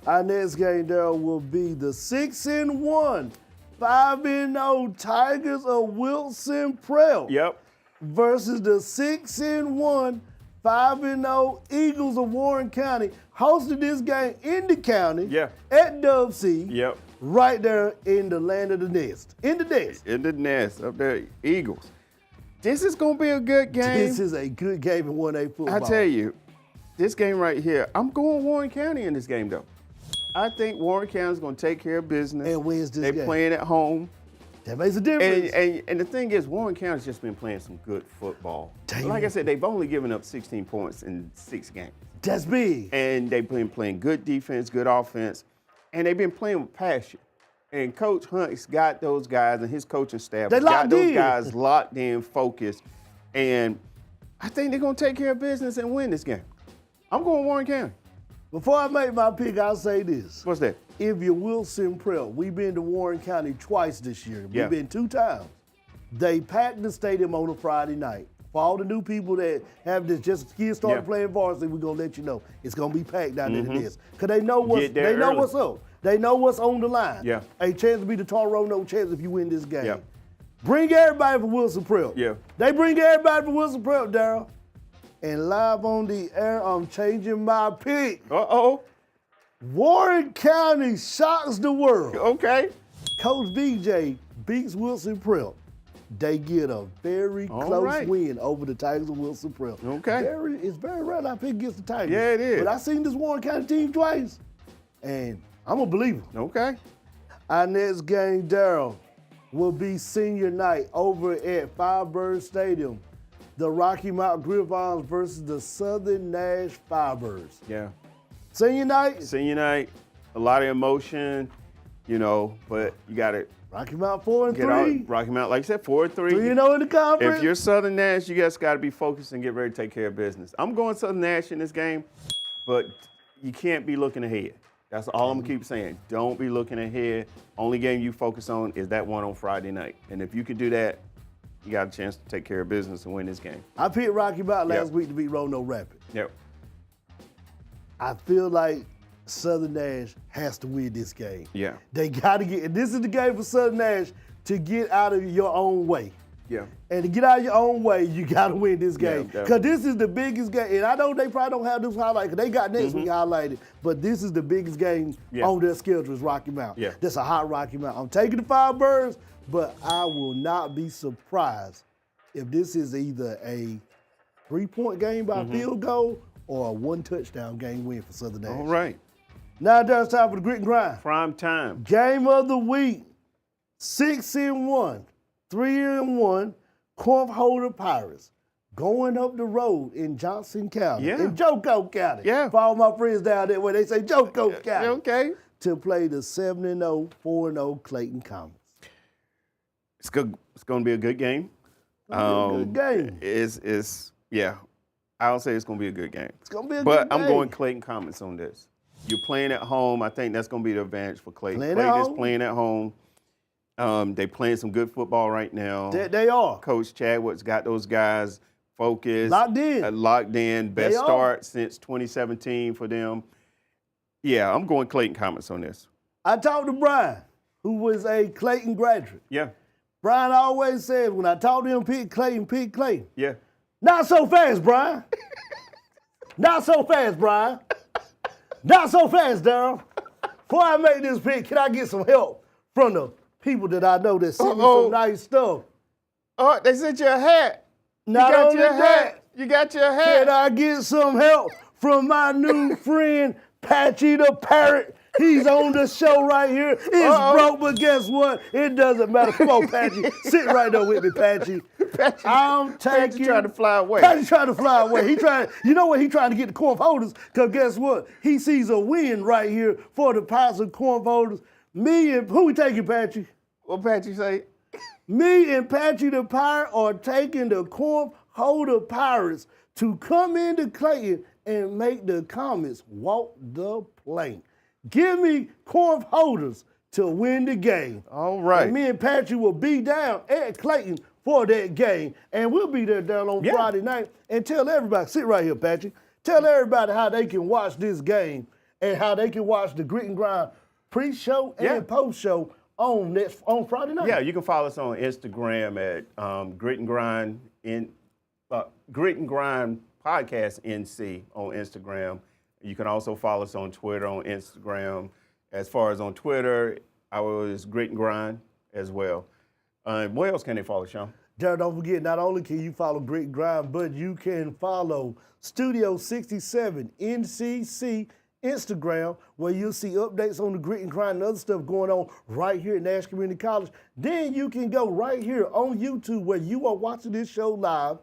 Speaker 1: Our next game, Deryl, will be the 6-1, 5-0 Tigers of Wilson Prep versus the 6-1, 5-0 Eagles of Warren County. Hosted this game in the county at Dove C. Right there in the land of the nest. In the nest.
Speaker 2: In the nest up there, Eagles. This is going to be a good game.
Speaker 1: This is a good game in 1A football.
Speaker 2: I tell you, this game right here, I'm going Warren County in this game, though. I think Warren County is going to take care of business.
Speaker 1: And wins this game.
Speaker 2: They're playing at home.
Speaker 1: That makes a difference.
Speaker 2: And the thing is, Warren County's just been playing some good football. Like I said, they've only given up 16 points in 6 games.
Speaker 1: That's big.
Speaker 2: And they've been playing good defense, good offense. And they've been playing with passion. And Coach Hunt's got those guys and his coaching staff got those guys locked in, focused. And I think they're going to take care of business and win this game. I'm going Warren County.
Speaker 1: Before I make my pick, I'll say this.
Speaker 2: What's that?
Speaker 1: If you're Wilson Prep, we've been to Warren County twice this year. We've been 2 times. They packed the stadium on a Friday night. For all the new people that have this, just kids started playing varsity, we're going to let you know it's going to be packed down there to this. Because they know what's up. They know what's on the line. A chance to be the Roanoke chance if you win this game. Bring everybody for Wilson Prep. They bring everybody for Wilson Prep, Deryl. And live on the air, I'm changing my pick. Warren County shocks the world. Coach VJ beats Wilson Prep. They get a very close win over the Tigers of Wilson Prep. It's very rare I pick against the Tigers.
Speaker 2: Yeah, it is.
Speaker 1: But I've seen this Warren County team twice, and I'm a believer. Our next game, Deryl, will be senior night over at Firebird Stadium. The Rocky Mount Griffons versus the Southern Nash Firebirds. Senior night?
Speaker 2: Senior night, a lot of emotion. but you got to
Speaker 1: Rocky Mount 4-3.
Speaker 2: get out. Rocky Mount, like you said, 4-3.
Speaker 1: 3-0 in the conference.
Speaker 2: If you're Southern Nash, you guys got to be focused and get ready to take care of business. I'm going Southern Nash in this game, but you can't be looking ahead. That's all I'm going to keep saying. Don't be looking ahead. Only game you focus on is that one on Friday night. And if you can do that, you got a chance to take care of business and win this game.
Speaker 1: I picked Rocky Mount last week to beat Roanoke Rapid.
Speaker 2: Yep.
Speaker 1: I feel like Southern Nash has to win this game.
Speaker 2: Yeah.
Speaker 1: They got to get, this is the game for Southern Nash to get out of your own way.
Speaker 2: Yeah.
Speaker 1: And to get out of your own way, you got to win this game.
Speaker 2: Yeah,
Speaker 1: Because this is the biggest game. And I know they probably don't have this highlight because they got next week highlighted. But this is the biggest game on their schedule is Rocky Mount.
Speaker 2: Yeah.
Speaker 1: That's a hot Rocky Mount. I'm taking the Firebirds, but I will not be surprised if this is either a 3-point game by field goal or a 1-touchdown game win for Southern Nash.
Speaker 2: All right.
Speaker 1: Now it's time for the grit and grind.
Speaker 2: Prime time.
Speaker 1: Game of the week, 6-1, 3-1, Corinth Holder Pirates going up the road in Johnson County, in Joco County.
Speaker 2: Yeah.
Speaker 1: For all my friends down there where they say Joco County.
Speaker 2: Okay.
Speaker 1: To play the 7-0, 4-0 Clayton Comets.
Speaker 2: It's good. It's going to be a good game.
Speaker 1: Good game.
Speaker 2: I'll say it's going to be a good game.
Speaker 1: It's going to be a
Speaker 2: But
Speaker 1: good game.
Speaker 2: I'm going Clayton Comets on this. You're playing at home. I think that's going to be the advantage for Clayton.
Speaker 1: Playing
Speaker 2: Clayton
Speaker 1: at
Speaker 2: is
Speaker 1: home.
Speaker 2: playing at home. They playing some good football right now.
Speaker 1: They are.
Speaker 2: Coach Chadwick's got those guys focused.
Speaker 1: Locked in.
Speaker 2: Best start since 2017 for them. Yeah, I'm going Clayton Comets on this.
Speaker 1: I talked to Brian, who was a Clayton graduate.
Speaker 2: Yeah.
Speaker 1: Brian always said, when I talk to him, pick Clayton.
Speaker 2: Yeah.
Speaker 1: Not so fast, Brian. Not so fast, Brian. Not so fast, Deryl. Before I make this pick, can I get some help from the people that I know that sent me some nice stuff?
Speaker 2: Oh, they sent you a hat.
Speaker 1: Not
Speaker 2: you got
Speaker 1: only
Speaker 2: your hat.
Speaker 1: that,
Speaker 2: You got your hat.
Speaker 1: can I get some help from my new friend, Patchy the Parrot? He's on the show right here. It's broke, but guess what? It doesn't matter. Come on, Patchy. Sit right there with me, Patchy.
Speaker 2: Patchy trying to fly away.
Speaker 1: Patchy trying to fly away. You know what? He trying to get the Corinth holders, because guess what? He sees a win right here for the Pirates and Corinth holders. Me and, who we taking, Patchy?
Speaker 2: What Patchy say?
Speaker 1: Me and Patchy the Pirate are taking the Corinth holder Pirates to come into Clayton and make the Comets walk the plank. Give me Corinth holders to win the game.
Speaker 2: All right.
Speaker 1: And me and Patrick will be down at Clayton for that game. And we'll be there down on Friday night and tell everybody, sit right here, Patrick, tell everybody how they can watch this game and how they can watch the Grit and Grind pre-show and post-show on Friday night.
Speaker 2: Yeah, you can follow us on Instagram at Grit and Grind Grit and Grind Podcast NC on Instagram. You can also follow us on Twitter, on Instagram. As far as on Twitter, ours is Grit and Grind as well. Where else can they follow, Shawn?
Speaker 1: Deryl, don't forget, not only can you follow Grit and Grind, but you can follow Studio 67 NCC Instagram, where you'll see updates on the Grit and Grind and other stuff going on right here at Nash Community College. Then you can go right here on YouTube, where you are watching this show live.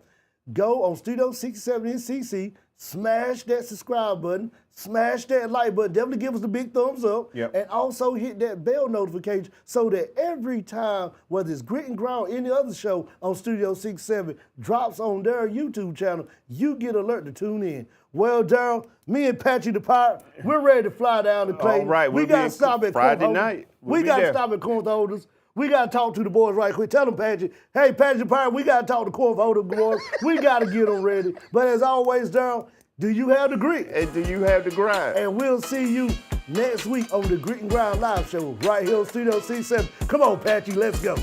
Speaker 1: Go on Studio 67 NCC, smash that subscribe button, smash that like button, definitely give us the big thumbs up, and also hit that bell notification so that every time, whether it's Grit and Grind or any other show on Studio 67 drops on their YouTube channel, you get alert to tune in. Well, Deryl, me and Patchy the Pirate, we're ready to fly down to Clayton.
Speaker 2: All right,
Speaker 1: we got to stop at
Speaker 2: Friday
Speaker 1: Corinth
Speaker 2: night.
Speaker 1: We got to stop at Corinth holders. We got to talk to the boys right quick. Tell them, Patchy, hey, Patchy the Pirate, we got to talk to Corinth holder boys. We got to get them ready. But as always, Deryl, do you have the grit?
Speaker 2: And do you have the grind?
Speaker 1: And we'll see you next week on the Grit and Grind live show right here on Studio C7. Come on, Patchy, let's go.